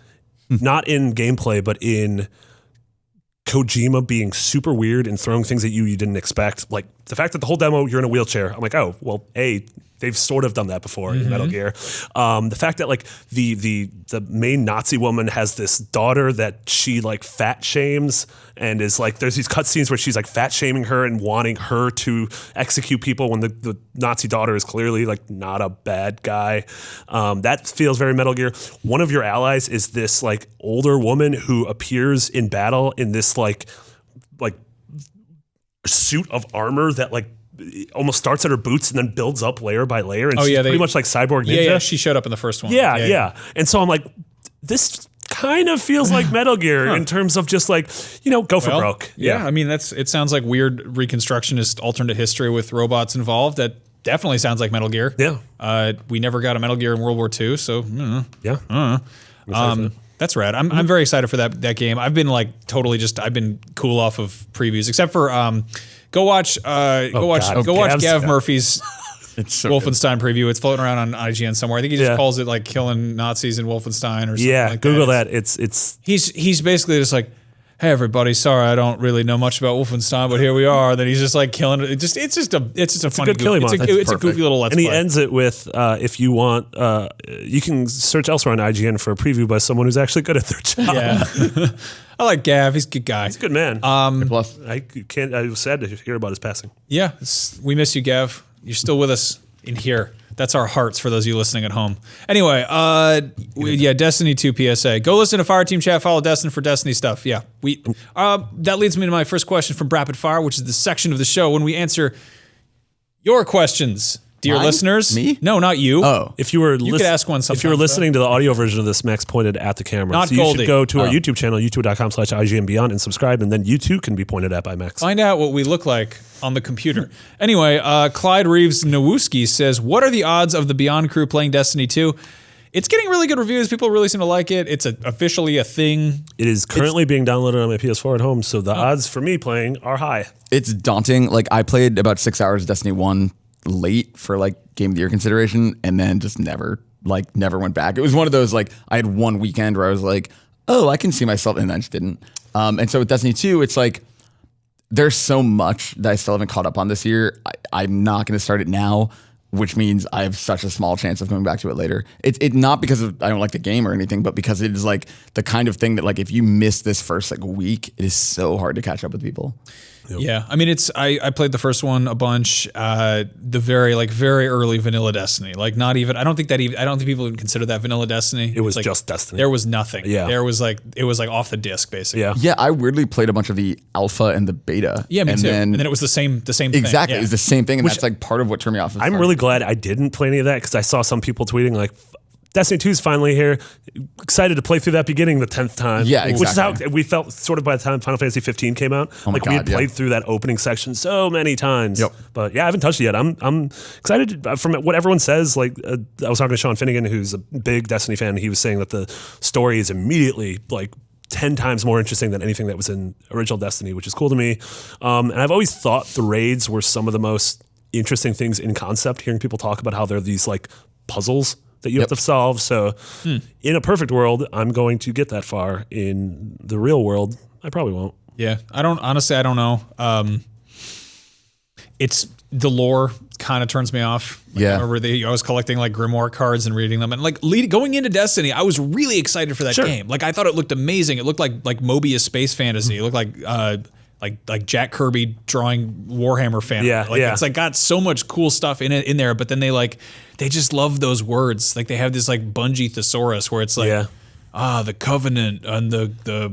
Speaker 3: Not in gameplay, but in Kojima being super weird and throwing things at you didn't expect. Like the fact that the whole demo you're in a wheelchair. I'm like, oh, well, they've sort of done that before in Metal Gear. The fact that like the main Nazi woman has this daughter that she like fat shames and is like, there's these cutscenes where she's like fat shaming her and wanting her to execute people when the Nazi daughter is clearly like not a bad guy. That feels very Metal Gear. One of your allies is this like older woman who appears in battle in this like suit of armor that like almost starts at her boots and then builds up layer by layer. And she's pretty much like Cyborg Ninja.
Speaker 2: Yeah, she showed up in the first one.
Speaker 3: Yeah. And so I'm like, this kind of feels like Metal Gear in terms of just like, go for broke.
Speaker 2: Yeah, I mean, it sounds like weird reconstructionist alternate history with robots involved. That definitely sounds like Metal Gear.
Speaker 3: Yeah.
Speaker 2: We never got a Metal Gear in World War II, so I don't know. That's rad. I'm very excited for that game. I've been like I've been cool off of previews, except for go watch Gav Murphy's Wolfenstein preview. It's floating around on IGN somewhere. I think he just calls it like killing Nazis in Wolfenstein or something.
Speaker 3: Yeah,
Speaker 2: like
Speaker 3: Google
Speaker 2: that. He's basically just like, hey everybody, sorry I don't really know much about Wolfenstein, but here we are. Then he's just like killing it. It's just a funny
Speaker 3: good killing montage.
Speaker 2: It's a goofy little let's play.
Speaker 3: And he ends it with, if you want, you can search elsewhere on IGN for a preview by someone who's actually good at their job.
Speaker 2: Yeah. I like Gav. He's a good guy.
Speaker 3: He's a good man.
Speaker 1: Plus,
Speaker 3: I was sad to hear about his passing.
Speaker 2: Yeah, we miss you, Gav. You're still with us in here. That's our hearts for those of you listening at home. Anyway, Destiny 2 PSA. Go listen to Fireteam Chat. Follow Destin for Destiny stuff. Yeah, that leads me to my first question from Rapid Fire, which is the section of the show when we answer your questions, dear listeners.
Speaker 1: Me?
Speaker 2: No, not you.
Speaker 1: Oh,
Speaker 3: if you were,
Speaker 2: could ask one.
Speaker 3: If you were listening to the audio version of this, Max pointed at the camera.
Speaker 2: Not
Speaker 3: so you
Speaker 2: Goldie.
Speaker 3: should go to our YouTube channel, youtube.com/IGNBeyond, and subscribe, and then you too can be pointed at by Max.
Speaker 2: Find out what we look like on the computer. Anyway, Clyde Reeves Nowuski says, what are the odds of the Beyond crew playing Destiny 2? It's getting really good reviews. People really seem to like it. It's officially a thing.
Speaker 3: It is currently being downloaded on my PS4 at home, so the odds for me playing are high.
Speaker 1: It's daunting. Like I played about 6 hours of Destiny 1 late for like Game of the Year consideration, and then just never went back. It was one of those like I had one weekend where I was like, oh, I can see myself, and I just didn't. And so with Destiny 2, it's like there's so much that I still haven't caught up on this year. I'm not going to start it now, which means I have such a small chance of coming back to it later. It's not because I don't like the game or anything, but because it is like the kind of thing that like if you miss this first like week, it is so hard to catch up with people.
Speaker 3: Yep.
Speaker 2: Yeah, I mean, I played the first one a bunch. The very early vanilla Destiny, like not even. I don't think people would consider that vanilla Destiny.
Speaker 3: It was
Speaker 2: like,
Speaker 3: just Destiny.
Speaker 2: There was nothing.
Speaker 3: Yeah,
Speaker 2: it was like off the disc basically.
Speaker 3: Yeah.
Speaker 1: I weirdly played a bunch of the alpha and the beta.
Speaker 2: Yeah, me too. And then it was the same thing.
Speaker 1: Exactly,
Speaker 2: Yeah.
Speaker 1: It was the same thing, and that's like part of what turned me off.
Speaker 3: I'm really glad I didn't play any of that because I saw some people tweeting like, Destiny 2 is finally here. Excited to play through that beginning the 10th time.
Speaker 1: Yeah, exactly.
Speaker 3: Which is how we felt sort of by the time Final Fantasy 15 came out.
Speaker 1: Oh my
Speaker 3: like we had
Speaker 1: God,
Speaker 3: played through that opening section so many times.
Speaker 1: Yep.
Speaker 3: But yeah, I haven't touched it yet. I'm excited from what everyone says. Like I was talking to Sean Finnegan, who's a big Destiny fan. And he was saying that the story is immediately like 10 times more interesting than anything that was in original Destiny, which is cool to me. And I've always thought the raids were some of the most interesting things in concept, hearing people talk about how they're these like puzzles that you have to solve. So in a perfect world, I'm going to get that far. In the real world, I probably won't.
Speaker 2: Yeah, I don't know. It's the lore kind of turns me off. Like,
Speaker 1: Yeah.
Speaker 2: I remember I was collecting like Grimoire cards and reading them, and like going into Destiny, I was really excited for that game. Like I thought it looked amazing. It looked like Mobius space fantasy. It looked like Jack Kirby drawing Warhammer fantasy.
Speaker 3: Yeah,
Speaker 2: It's like got so much cool stuff in there, but then they just love those words. Like they have this like Bungie thesaurus where it's like the Covenant and the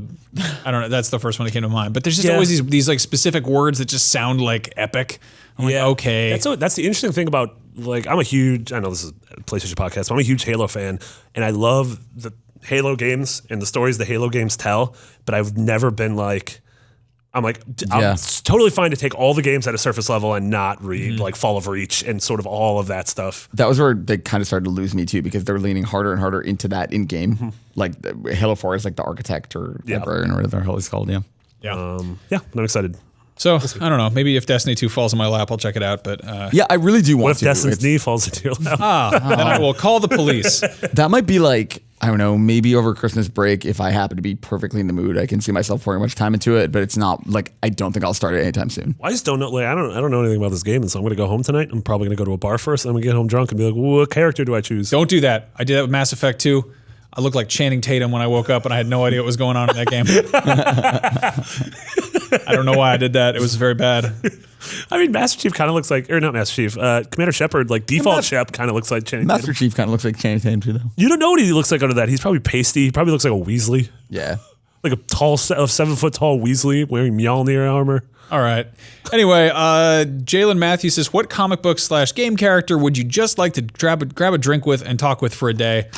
Speaker 2: I don't know, that's the first one that came to mind. But there's just always these like specific words that just sound like epic. I'm like, okay.
Speaker 3: That's the interesting thing about, like, I know this is a PlayStation podcast, but I'm a huge Halo fan, and I love the Halo games and the stories the Halo games tell, but I've never been like, I'm totally fine to take all the games at a surface level and not read like Fall of Reach and sort of all of that stuff.
Speaker 1: That was where they kind of started to lose me too, because they're leaning harder and harder into that in game. Like Halo 4 is like the architect or librarian or whatever the hell it's called. Yeah.
Speaker 3: But I'm excited.
Speaker 2: So I don't know. Maybe if Destiny 2 falls in my lap, I'll check it out. But
Speaker 1: Yeah, I really do want
Speaker 3: What if
Speaker 1: to.
Speaker 3: Destiny's knee falls into your lap?
Speaker 2: then I will call the police.
Speaker 1: That might be like, I don't know, maybe over Christmas break, if I happen to be perfectly in the mood, I can see myself pouring much time into it, but it's not like, I don't think I'll start it anytime soon.
Speaker 3: I just don't know. Like, I don't know anything about this game, and so I'm going to go home tonight. I'm probably going to go to a bar first, and I'm going to get home drunk and be like, what character do I choose?
Speaker 2: Don't do that. I did that with Mass Effect 2. I looked like Channing Tatum when I woke up, and I had no idea what was going on in that game. I don't know why I did that. It was very bad.
Speaker 3: I mean, Master Chief kind of looks like, or not Master Chief, Commander Shepard, like default Shep kind of looks like Channing
Speaker 1: Master
Speaker 3: Tatum.
Speaker 1: Chief kind of looks like Channing Tatum too, though.
Speaker 3: You don't know what he looks like under that. He's probably pasty. He probably looks like a Weasley.
Speaker 1: Yeah.
Speaker 3: Like a 7-foot tall Weasley wearing Mjolnir armor.
Speaker 2: All right. Anyway, Jalen Matthews says, what comic book / game character would you just like to grab a drink with and talk with for a day?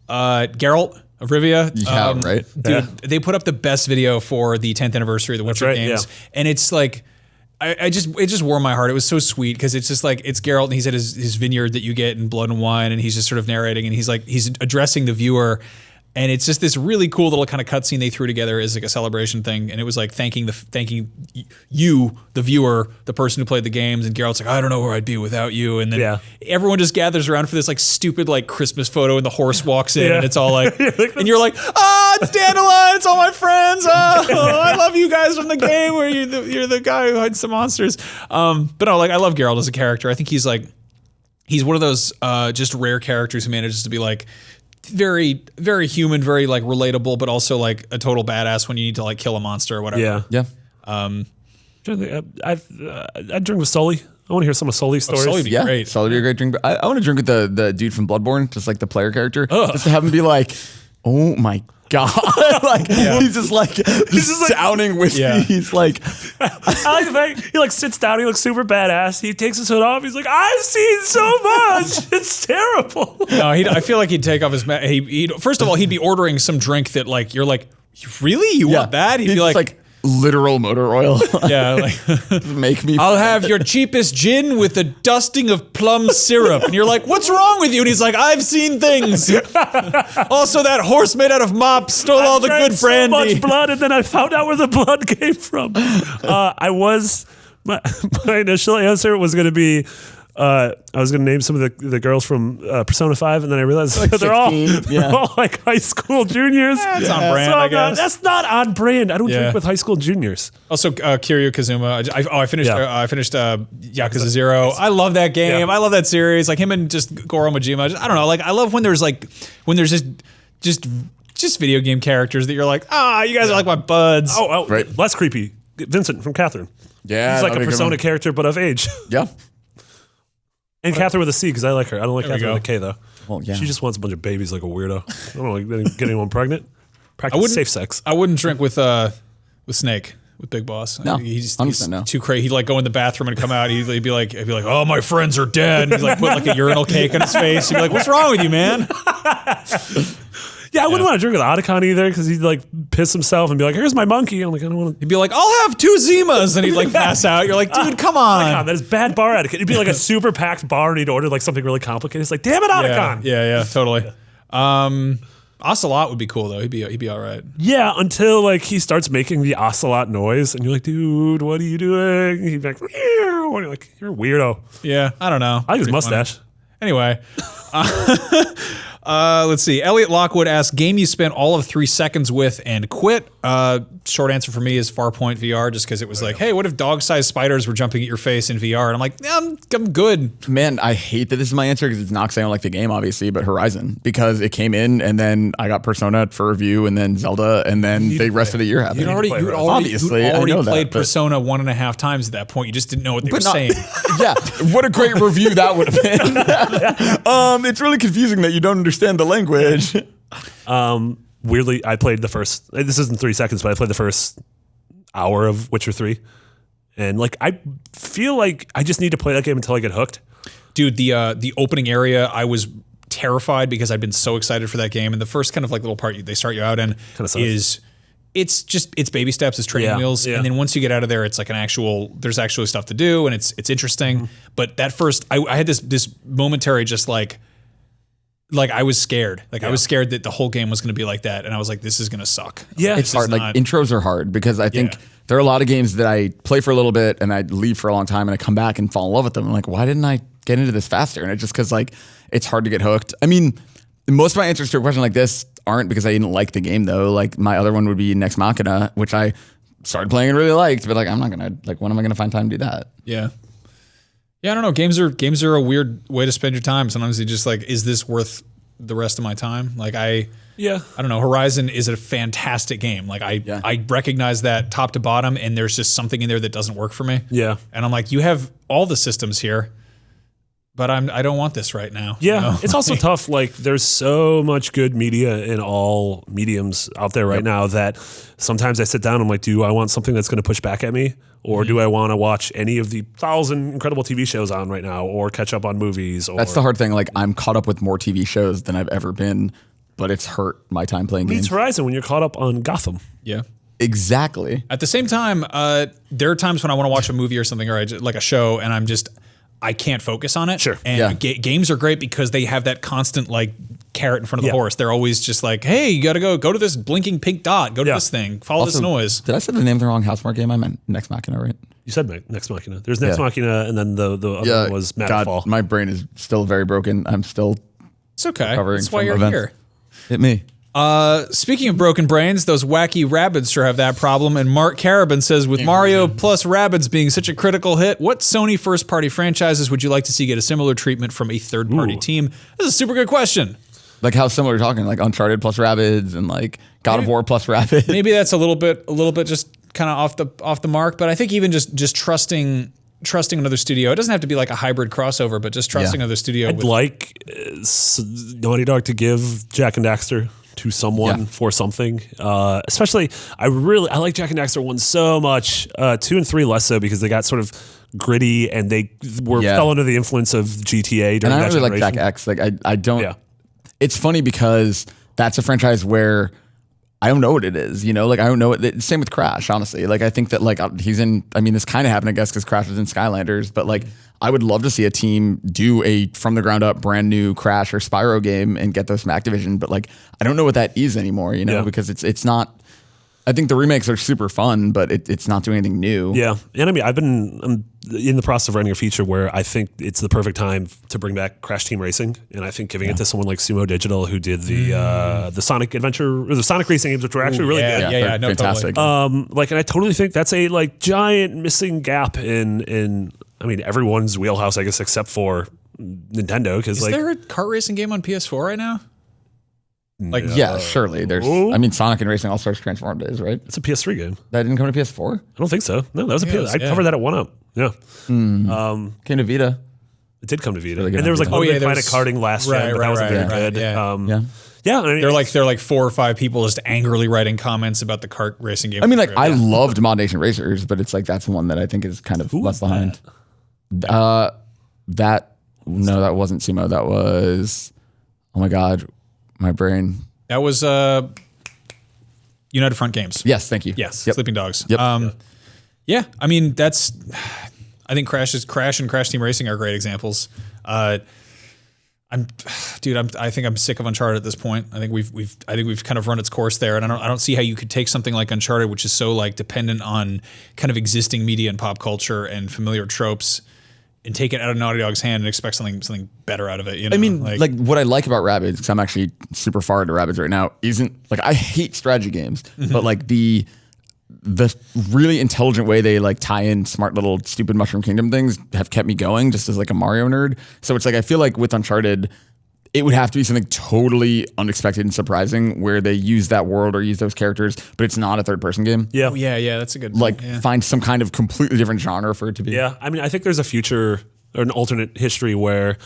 Speaker 2: Geralt of Rivia.
Speaker 1: Yeah, right.
Speaker 2: Dude, they put up the best video for the 10th anniversary of the Witcher games. Yeah. And it's like, it just warmed my heart. It was so sweet because it's just like, it's Geralt and he's at his vineyard that you get in Blood and Wine, and he's just sort of narrating, and he's addressing the viewer. And it's just this really cool little kind of cutscene they threw together as like a celebration thing, and it was like thanking you, the viewer, the person who played the games. And Geralt's like, I don't know where I'd be without you. And then everyone just gathers around for this like stupid like Christmas photo, and the horse walks in, and it's all like, and you're like, it's Dandelion, it's all my friends. I love you guys from the game where you're the guy who hides the monsters. But no, like I love Geralt as a character. I think he's one of those just rare characters who manages to be like, very, very human, very like relatable, but also like a total badass when you need to like kill a monster or whatever.
Speaker 1: Yeah.
Speaker 3: I'd drink with Sully. I want to hear some of Sully's stories.
Speaker 2: Sully'd be great.
Speaker 1: Sully would be a great drink. I want to drink with the dude from Bloodborne, just like the player character, just to have him be like, oh my God. Like he's just like downing whiskey. Yeah. He's like,
Speaker 3: I like the fact he like sits down, he looks super badass. He takes his hood off. He's like, I've seen so much. It's terrible.
Speaker 2: No, I feel like he'd take off his mask. First of all, he'd be ordering some drink that like you're like, really? You want that? He'd be like
Speaker 1: literal motor oil.
Speaker 2: Yeah, like
Speaker 1: make me.
Speaker 2: I'll have your cheapest gin with a dusting of plum syrup, and you're like, "What's wrong with you?" And he's like, "I've seen things." Also, that horse made out of mops stole all the good brandy.
Speaker 3: So much blood, and then I found out where the blood came from. My initial answer was going to be. I was going to name some of the girls from Persona 5, and then I realized like they're all like high school juniors.
Speaker 2: That's on brand, I guess.
Speaker 3: That's not on brand. I don't drink with high school juniors.
Speaker 2: Also, Kiryu Kazuma. I finished Yakuza 0. I love that game. I love that series. Like him and just Goro Majima. I don't know. Like I love when there's just video game characters that you're like, you guys are like my buds.
Speaker 3: Oh, right. Less creepy. Vincent from Catherine.
Speaker 1: Yeah,
Speaker 3: he's like a Persona character, but of age.
Speaker 1: Yeah.
Speaker 3: And Catherine with a C, because I like her. I don't like Catherine with a K, though.
Speaker 1: Well, yeah.
Speaker 3: She just wants a bunch of babies like a weirdo. I don't like get anyone pregnant. Practice safe sex.
Speaker 2: I wouldn't drink with Snake. with Big Boss.
Speaker 1: No,
Speaker 2: he's
Speaker 1: 100% no.
Speaker 2: too crazy. He'd like go in the bathroom and come out. He'd be like, oh, my friends are dead. And he'd like put like a urinal cake on his face. He'd be like, what's wrong with you, man?
Speaker 3: Yeah, I wouldn't want to drink with Otacon either because he'd like piss himself and be like, "Here's my monkey." I'm like, I don't want to.
Speaker 2: He'd be like, "I'll have 2 Zimas," and he'd like pass out. You're like, dude, come on.
Speaker 3: Otacon, that is bad bar etiquette. It'd be like a super packed bar and he'd order like something really complicated. It's like, damn it, Otacon.
Speaker 2: Yeah, totally. Ocelot would be cool though. He'd be all right.
Speaker 3: Yeah, until like he starts making the Ocelot noise and you're like, dude, what are you doing? And he'd be like, meow. And you're like, you're a weirdo.
Speaker 2: Yeah, I don't know.
Speaker 3: I like his mustache.
Speaker 2: Funny. Anyway. Let's see. Elliot Lockwood asks, game you spent all of 3 seconds with and quit. Short answer for me is Farpoint VR, just because it was like, hey, what if dog-sized spiders were jumping at your face in VR? And I'm like, yeah, I'm good.
Speaker 1: Man, I hate that this is my answer because it's not because I don't like the game, obviously, but Horizon. Because it came in and then I got Persona for review and then Zelda and then they rested a year having
Speaker 2: You'd already played Persona 1.5 times at that point. You just didn't know what they were saying.
Speaker 1: Yeah, what a great review that would have been. It's really confusing that you don't understand the language.
Speaker 3: Weirdly, I played the first, this isn't 3 seconds, but I played the first hour of Witcher 3. And like, I feel like I just need to play that game until I get hooked.
Speaker 2: Dude, the opening area, I was terrified because I'd been so excited for that game. And the first kind of like little part they start you out in is, it's baby steps, it's training wheels. Yeah. And then once you get out of there, it's like there's actually stuff to do and it's interesting. Mm-hmm. But that first, I had this momentary just like I was scared. I was scared that the whole game was going to be like that. And I was like, this is going to suck.
Speaker 1: Yeah. It's hard. Like intros are hard because I think there are a lot of games that I play for a little bit and I leave for a long time and I come back and fall in love with them. I'm like, why didn't I get into this faster? And it's just because like, it's hard to get hooked. I mean, most of my answers to a question like this aren't because I didn't like the game though. Like my other one would be Nex Machina, which I started playing and really liked, but like, I'm not going to like, when am I going to find time to do that?
Speaker 2: Yeah. Yeah, I don't know. Games are a weird way to spend your time. Sometimes you just like, is this worth the rest of my time? Like I don't know. Horizon is a fantastic game. Like I recognize that top to bottom, and there's just something in there that doesn't work for me.
Speaker 3: Yeah.
Speaker 2: And I'm like, you have all the systems here, but I don't want this right now.
Speaker 3: Yeah. You know? It's also tough. Like there's so much good media in all mediums out there right now that sometimes I sit down and I'm like, do I want something that's going to push back at me? Or do I want to watch any of the 1,000 incredible TV shows on right now or catch up on movies?
Speaker 1: That's the hard thing. Like I'm caught up with more TV shows than I've ever been, but it's hurt my time playing games.
Speaker 3: It's Horizon when you're caught up on Gotham.
Speaker 2: Yeah.
Speaker 1: Exactly.
Speaker 2: At the same time, there are times when I want to watch a movie or something or like a show and I can't focus on it.
Speaker 3: Sure.
Speaker 2: And games are great because they have that constant like carrot in front of the horse. They're always just like, hey, you got to go to this blinking pink dot, go to this thing, follow this noise.
Speaker 1: Did I say the name of the wrong Housemarque game? I meant Nex Machina, right?
Speaker 3: You said Nex Machina. There's Nex Machina, and then the other one was Matterfall.
Speaker 1: My brain is still very broken. I'm still
Speaker 2: It's okay.
Speaker 1: recovering
Speaker 2: That's why
Speaker 1: from
Speaker 2: you're
Speaker 1: events.
Speaker 2: here.
Speaker 1: Hit me.
Speaker 2: Speaking of broken brains, those wacky Rabbids sure have that problem. And Mark Carabin says, with Mario plus Rabbids being such a critical hit, what Sony first-party franchises would you like to see get a similar treatment from a third-party team? This is a super good question.
Speaker 1: Like how similar you're talking, like Uncharted plus Rabbids and like God of War plus Rabbids.
Speaker 2: Maybe that's a little bit just kind of off the mark. But I think even just trusting another studio, it doesn't have to be like a hybrid crossover, but just trusting another studio.
Speaker 3: I'd like Naughty Dog to give Jak and Daxter to someone for something. Especially, I like Jak and Daxter 1 so much. 2 and 3 less so because they got sort of gritty and they fell under the influence of GTA during that generation.
Speaker 1: And I really like Jak X. Like I don't. Yeah. It's funny because that's a franchise where I don't know what it is, you know, like I don't know it. Same with Crash, honestly. Like I think that like he's in, I mean, this kind of happened, I guess, because Crash was in Skylanders, but like I would love to see a team do a from the ground up brand new Crash or Spyro game and get those from Activision. But like, I don't know what that is anymore, you know, because it's not, I think the remakes are super fun, but it's not doing anything new.
Speaker 3: Yeah. And I mean, I'm in the process of writing a feature where I think it's the perfect time to bring back Crash Team Racing. And I think giving it to someone like Sumo Digital, who did the Sonic Adventure, or the Sonic Racing games, which were actually really good.
Speaker 2: Yeah, no,
Speaker 1: fantastic.
Speaker 2: Totally.
Speaker 3: And I totally think that's a like giant missing gap in I mean, everyone's wheelhouse, I guess, except for Nintendo. Because
Speaker 2: is there a kart racing game on PS4 right now?
Speaker 1: Like surely there's. I mean, Sonic and Racing All Stars Transformed is right.
Speaker 3: It's a PS3 game.
Speaker 1: That didn't come to PS4.
Speaker 3: I don't think so. No, that was a PS. I covered that at 1UP. Yeah.
Speaker 1: Came to Vita.
Speaker 3: It did come to Vita,
Speaker 1: Really
Speaker 3: and there was like Planet Karting last gen, but that wasn't very good.
Speaker 2: Yeah.
Speaker 3: Yeah, I mean,
Speaker 2: they're like 4 or 5 people just angrily writing comments about the kart racing game.
Speaker 1: I mean, like I loved Mod Nation Racers, but it's like that's one that I think is kind of left behind. That wasn't Sumo. That was, oh my god, my brain.
Speaker 2: That was United Front Games.
Speaker 1: Yes, thank you.
Speaker 2: Yes, Sleeping Dogs.
Speaker 1: Yep.
Speaker 2: Yeah, I mean I think Crash and Crash Team Racing are great examples. I think I'm sick of Uncharted at this point. I think we've kind of run its course there, and I don't see how you could take something like Uncharted, which is so like dependent on kind of existing media and pop culture and familiar tropes, and take it out of Naughty Dog's hand and expect something better out of it. You know?
Speaker 1: I mean, like what I like about Rabbids, because I'm actually super far into Rabbids right now, isn't like I hate strategy games, but like the really intelligent way they like tie in smart little stupid Mushroom Kingdom things have kept me going just as like a Mario nerd. So it's like I feel like with Uncharted, it would have to be something totally unexpected and surprising where they use that world or use those characters, but it's not a third-person game.
Speaker 3: Yeah.
Speaker 2: Oh, yeah, that's a good
Speaker 1: find some kind of completely different genre for it to be.
Speaker 3: Yeah, I mean, I think there's a future or an alternate history where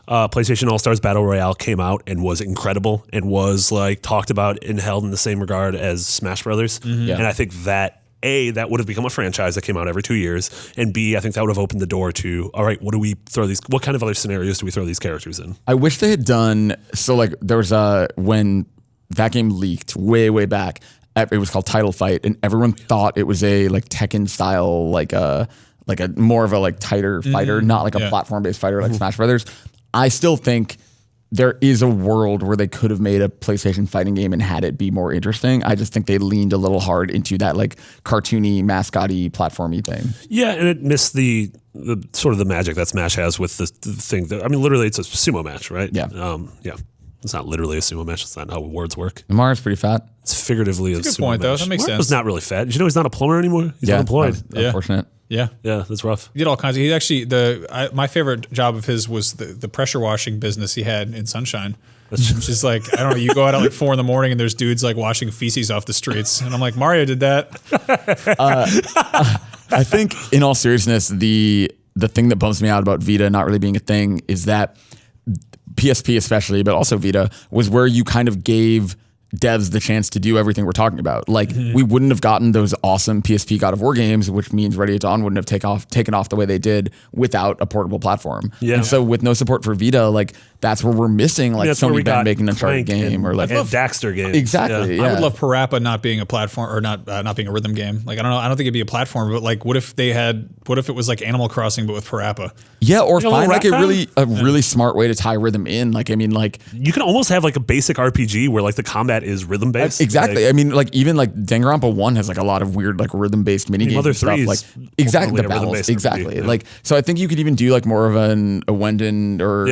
Speaker 3: PlayStation All-Stars Battle Royale came out and was incredible and was like talked about and held in the same regard as Smash Brothers.
Speaker 1: Yeah.
Speaker 3: And I think that that would have become a franchise that came out every 2 years, and B, I think that would have opened the door to, all right, what kind of other scenarios do we throw these characters in?
Speaker 1: I wish they had done, so like there was when that game leaked way back, it was called Title Fight, and everyone thought it was a like Tekken style, like a more of a like tighter fighter, not like a platform-based fighter like Smash Brothers. I still think there is a world where they could have made a PlayStation fighting game and had it be more interesting. I just think they leaned a little hard into that like cartoony, mascotty, platformy thing.
Speaker 3: Yeah, and it missed the sort of the magic that Smash has with the thing. That, I mean, literally, it's a sumo match, right?
Speaker 1: Yeah.
Speaker 3: Yeah. It's not literally a sumo match. That's not how words work.
Speaker 1: Mario's pretty fat.
Speaker 3: It's figuratively a
Speaker 2: good
Speaker 3: sumo
Speaker 2: point,
Speaker 3: match.
Speaker 2: though. That makes
Speaker 3: Mario's
Speaker 2: sense.
Speaker 3: not really fat. Did you know he's not a plumber anymore? He's unemployed.
Speaker 1: Unfortunate.
Speaker 2: Yeah.
Speaker 3: Yeah, that's rough.
Speaker 2: He did all kinds of. He actually my favorite job of his was the pressure washing business he had in Sunshine. Which is like, I don't know, you go out at like 4 a.m. and there's dudes like washing feces off the streets, and I'm like, Mario did that.
Speaker 1: I think in all seriousness, the thing that bums me out about Vita not really being a thing is that PSP especially, but also Vita, was where you kind of gave devs the chance to do everything we're talking about. Like we wouldn't have gotten those awesome PSP God of War games, which means Ready at Dawn wouldn't have taken off the way they did without a portable platform.
Speaker 3: Yeah.
Speaker 1: And so with no support for Vita, like that's where we're missing like Sony been making an Uncharted game or like
Speaker 3: a Daxter game.
Speaker 1: Exactly. Yeah.
Speaker 2: I would love Parappa not being a platform or not being a rhythm game. Like I don't know, I don't think it'd be a platform, but like what if it was like Animal Crossing but with Parappa?
Speaker 1: Yeah, or find like a
Speaker 3: Rat
Speaker 1: really smart way to tie rhythm in. Like I mean like
Speaker 3: you can almost have like a basic RPG where like the combat is rhythm based.
Speaker 1: Exactly.
Speaker 3: Like,
Speaker 1: I mean, like even like Danganronpa 1 has like a lot of weird like rhythm based mini games.
Speaker 3: Mother
Speaker 1: and stuff.
Speaker 3: 3
Speaker 1: Like
Speaker 3: is
Speaker 1: exactly the
Speaker 3: ultimately a
Speaker 1: battles.
Speaker 3: rhythm-based
Speaker 1: Exactly.
Speaker 3: RPG, yeah.
Speaker 1: Like so, I think you could even do like more of a Wendon or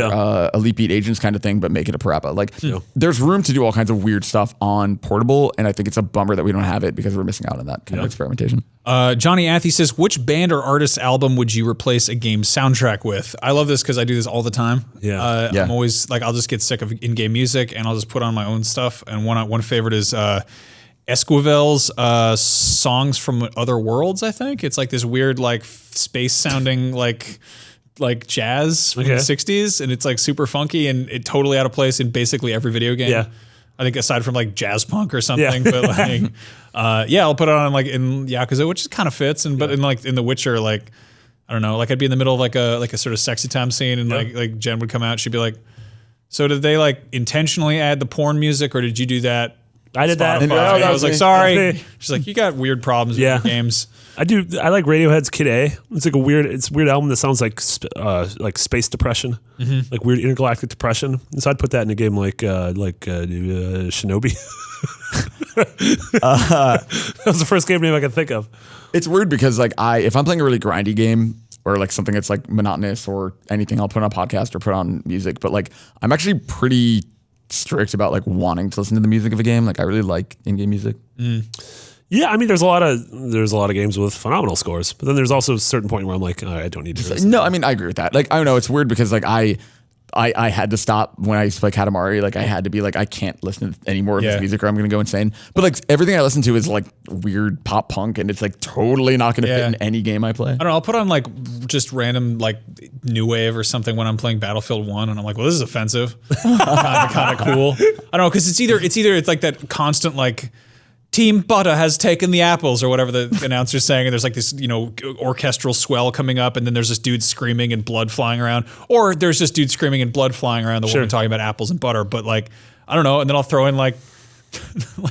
Speaker 1: Elite Beat Agents kind of thing, but make it a Parappa. Like there's room to do all kinds of weird stuff on portable, and I think it's a bummer that we don't have it because we're missing out on that kind of experimentation.
Speaker 2: Johnny Athy says, which band or artist's album would you replace a game's soundtrack with? I love this because I do this all the time.
Speaker 3: Yeah.
Speaker 2: I'm always like, I'll just get sick of in-game music and I'll just put on my own stuff. And one favorite is Esquivel's Songs from Other Worlds, I think. It's like this weird like space sounding like jazz from the 60s, and it's like super funky and it totally out of place in basically every video game.
Speaker 3: Yeah.
Speaker 2: I think aside from like jazz punk or something, but like, I'll put it on like in Yakuza, which kind of fits, but in like in The Witcher, like I don't know, like I'd be in the middle of like a sort of sexy time scene, and like Jen would come out, she'd be like, "So did they like intentionally add the porn music, or did you do that?"
Speaker 3: I did that.
Speaker 2: And I was like, "Sorry." She's like, "You got weird problems with your games." I
Speaker 3: like Radiohead's Kid A. It's like a weird album that sounds like space depression, like weird intergalactic depression. And so I'd put that in a game like Shinobi. That was the first game name I could think of.
Speaker 1: It's weird because like if I'm playing a really grindy game or like something that's like monotonous or anything, I'll put on a podcast or put on music. But like I'm actually pretty strict about like wanting to listen to the music of a game. Like I really like in-game music.
Speaker 3: Yeah, I mean, there's a lot of games with phenomenal scores, but then there's also a certain point where I'm like, I don't need to.
Speaker 1: No, I mean, I agree with that. Like, I don't know, it's weird because like I had to stop when I used to play Katamari. Like I had to be like, I can't listen to any more of this music or I'm going to go insane. But like everything I listen to is like weird pop punk and it's like totally not going to fit in any game I play.
Speaker 2: I don't know. I'll put on like just random like new wave or something when I'm playing Battlefield 1 and I'm like, well, this is offensive. kind of cool. I don't know. Cause it's like that constant like, Team Butter has taken the apples or whatever the announcer's saying. And there's like this, orchestral swell coming up and then there's this dude screaming and blood flying around. Or there's this dude screaming and blood flying around the woman talking about apples and butter. But like, I don't know. And then I'll throw in like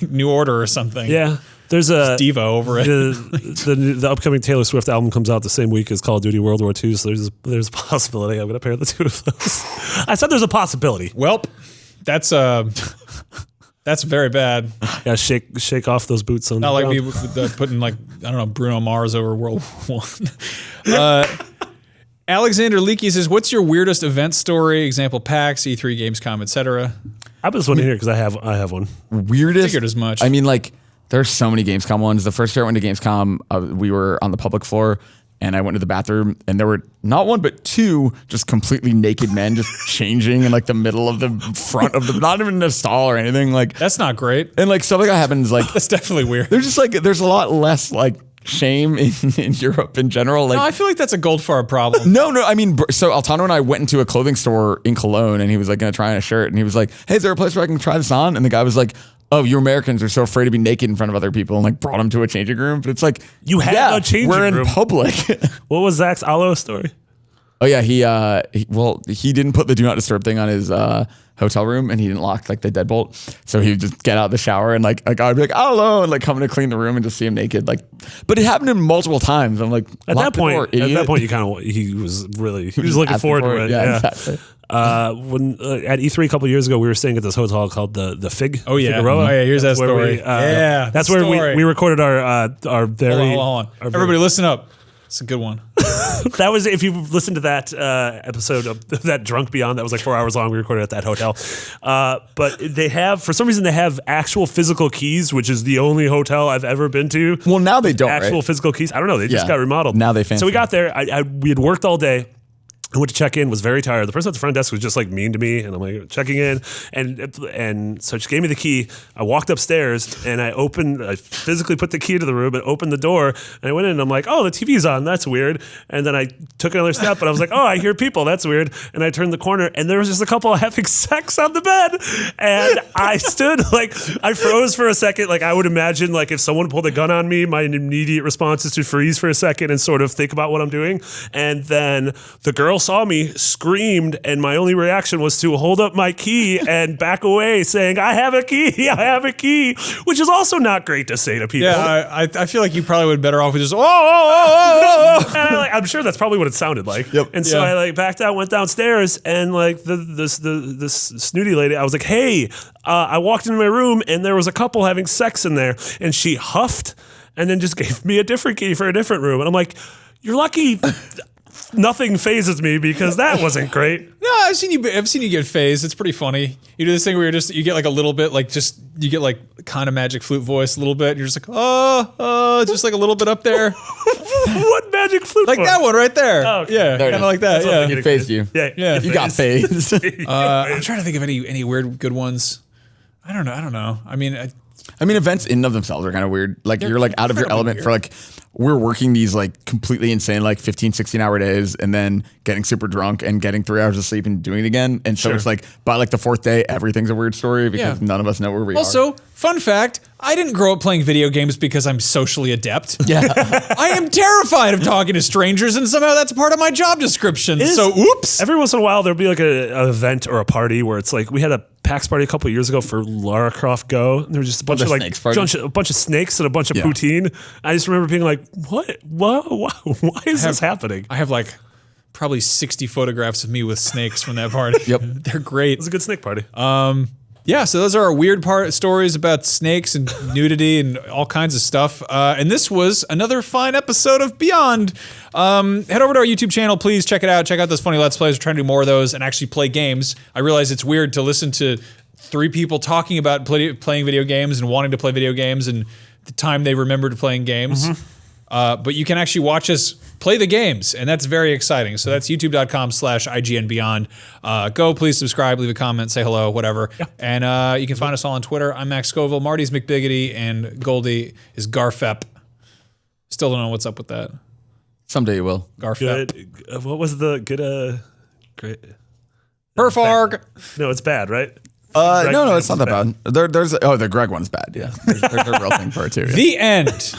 Speaker 2: New Order or something.
Speaker 3: Yeah. There's a
Speaker 2: Devo over it.
Speaker 3: The upcoming Taylor Swift album comes out the same week as Call of Duty World War II. So there's a possibility I'm going to pair the two of those. I said there's a possibility.
Speaker 2: Welp, that's very bad.
Speaker 3: Yeah, shake off those boots on.
Speaker 2: Not
Speaker 3: the
Speaker 2: like
Speaker 3: ground.
Speaker 2: me putting like I don't know Bruno Mars over World War I. Alexander Leakey says, "What's your weirdest event story? Example: PAX, E3, Gamescom, etc."
Speaker 3: I put this one in here because I have one.
Speaker 1: Weirdest?
Speaker 2: Figured as much.
Speaker 1: I mean, like there's so many Gamescom ones. The first year I went to Gamescom, we were on the public floor. And I went to the bathroom, and there were not one but two just completely naked men just changing in like the middle of the front of the, not even in a stall or anything. Like
Speaker 2: that's not great.
Speaker 1: And like stuff like that happens. Like
Speaker 2: that's definitely weird.
Speaker 1: There's just like there's a lot less like shame in Europe in general. Like
Speaker 2: no, I feel like that's a Goldfarb problem.
Speaker 1: No. I mean, so Altano and I went into a clothing store in Cologne, and he was like gonna try on a shirt, and he was like, "Hey, is there a place where I can try this on?" And the guy was like, "Oh, you Americans are so afraid to be naked in front of other people," and like brought him to a changing room. But it's like
Speaker 3: you have a changing room.
Speaker 1: We're in public.
Speaker 3: What was Zach's Aloe story?
Speaker 1: Oh yeah, he didn't put the do not disturb thing on his hotel room, and he didn't lock like the deadbolt. So he would just get out of the shower and like a guy would be like, "Hello," and like coming to clean the room and just see him naked. Like, but it happened to him multiple times. I'm like,
Speaker 3: at that point, he was looking forward to it. Yeah. Exactly. When at E3 a couple of years ago, we were staying at this hotel called the Fig.
Speaker 2: Oh yeah,
Speaker 3: Figueroa.
Speaker 2: Oh yeah. Here's that story.
Speaker 3: That's where we recorded our very.
Speaker 2: Hold on. Everybody, listen up. It's a good one.
Speaker 3: That was, if you listened to that episode of that Drunk Beyond, that was like 4 hours long. We recorded at that hotel. But for some reason, they have actual physical keys, which is the only hotel I've ever been to.
Speaker 1: Well, now they don't.
Speaker 3: Actual physical keys. I don't know. They just got remodeled.
Speaker 1: Now they fancy.
Speaker 3: So we got there. We had worked all day. I went to check in, was very tired. The person at the front desk was just like mean to me, and I'm like checking in, and so she gave me the key. I walked upstairs and I physically put the key to the room and opened the door, and I went in and I'm like, oh, the TV's on, that's weird. And then I took another step and I was like, oh, I hear people, that's weird. And I turned the corner and there was just a couple having sex on the bed, and I stood I froze for a second. Like I would imagine like if someone pulled a gun on me, my immediate response is to freeze for a second and sort of think about what I'm doing. And then the girl saw me, screamed, and my only reaction was to hold up my key and back away saying, I have a key, which is also not great to say to people.
Speaker 2: Yeah, I feel like you probably would better off with just,
Speaker 3: I'm sure that's probably what it sounded like.
Speaker 1: Yep.
Speaker 3: And so I backed out, went downstairs, and this snooty lady, I was like, hey, I walked into my room and there was a couple having sex in there, and she huffed and then just gave me a different key for a different room. And I'm like, you're lucky nothing phases me because that wasn't great.
Speaker 2: No, I've seen you get phased. It's pretty funny. You do this thing where you get like a little bit, you get like kind of magic flute voice a little bit. And you're just like, just like a little bit up there.
Speaker 3: What magic flute
Speaker 2: like
Speaker 3: voice?
Speaker 2: That one right there.
Speaker 3: Oh, okay.
Speaker 2: Yeah, kind of like that. Yeah.
Speaker 1: He phased you.
Speaker 3: Yeah.
Speaker 1: You got phased.
Speaker 2: I'm trying to think of any weird good ones. I don't know. I mean,
Speaker 1: events in and of themselves are kind of weird. Like you're like out of your element for like, we're working these like completely insane, like 15, 16 hour days and then getting super drunk and getting 3 hours of sleep and doing it again. And so it's like by like the fourth day, everything's a weird story because none of us know where we are.
Speaker 2: Also, fun fact, I didn't grow up playing video games because I'm socially adept.
Speaker 1: Yeah.
Speaker 2: I am terrified of talking to strangers, and somehow that's part of my job description. So oops.
Speaker 3: Every once in a while there'll be like an event or a party where it's like, we had a PAX party a couple of years ago for Lara Croft Go. And there was just a bunch of a bunch of snakes and a bunch of poutine. I just remember being like, what? Why is this happening?
Speaker 2: I have like probably 60 photographs of me with snakes from that party.
Speaker 1: Yep.
Speaker 2: They're great.
Speaker 3: It was a good snake party.
Speaker 2: Yeah, so those are our weird stories about snakes and nudity and all kinds of stuff. And this was another fine episode of Beyond. Head over to our YouTube channel, please check it out. Check out those funny Let's Plays. We're trying to do more of those and actually play games. I realize it's weird to listen to 3 people talking about playing video games and wanting to play video games and the time they remembered playing games. But you can actually watch us play the games, and that's very exciting. So that's youtube.com/IGNBeyond. Go, please subscribe, leave a comment, say hello, whatever. Yeah. And you can find us all on Twitter. I'm Max Scoville, Marty's McBiggity, and Goldie is Garfep. Still don't know what's up with that.
Speaker 1: Someday you will.
Speaker 2: Garfep.
Speaker 3: Good. What was the good? Great.
Speaker 2: Perfarg.
Speaker 3: No, it's bad, right?
Speaker 1: No, it's not that bad. There's the Greg one's bad. Yeah, there's a real thing for it too. Yeah.
Speaker 2: The end.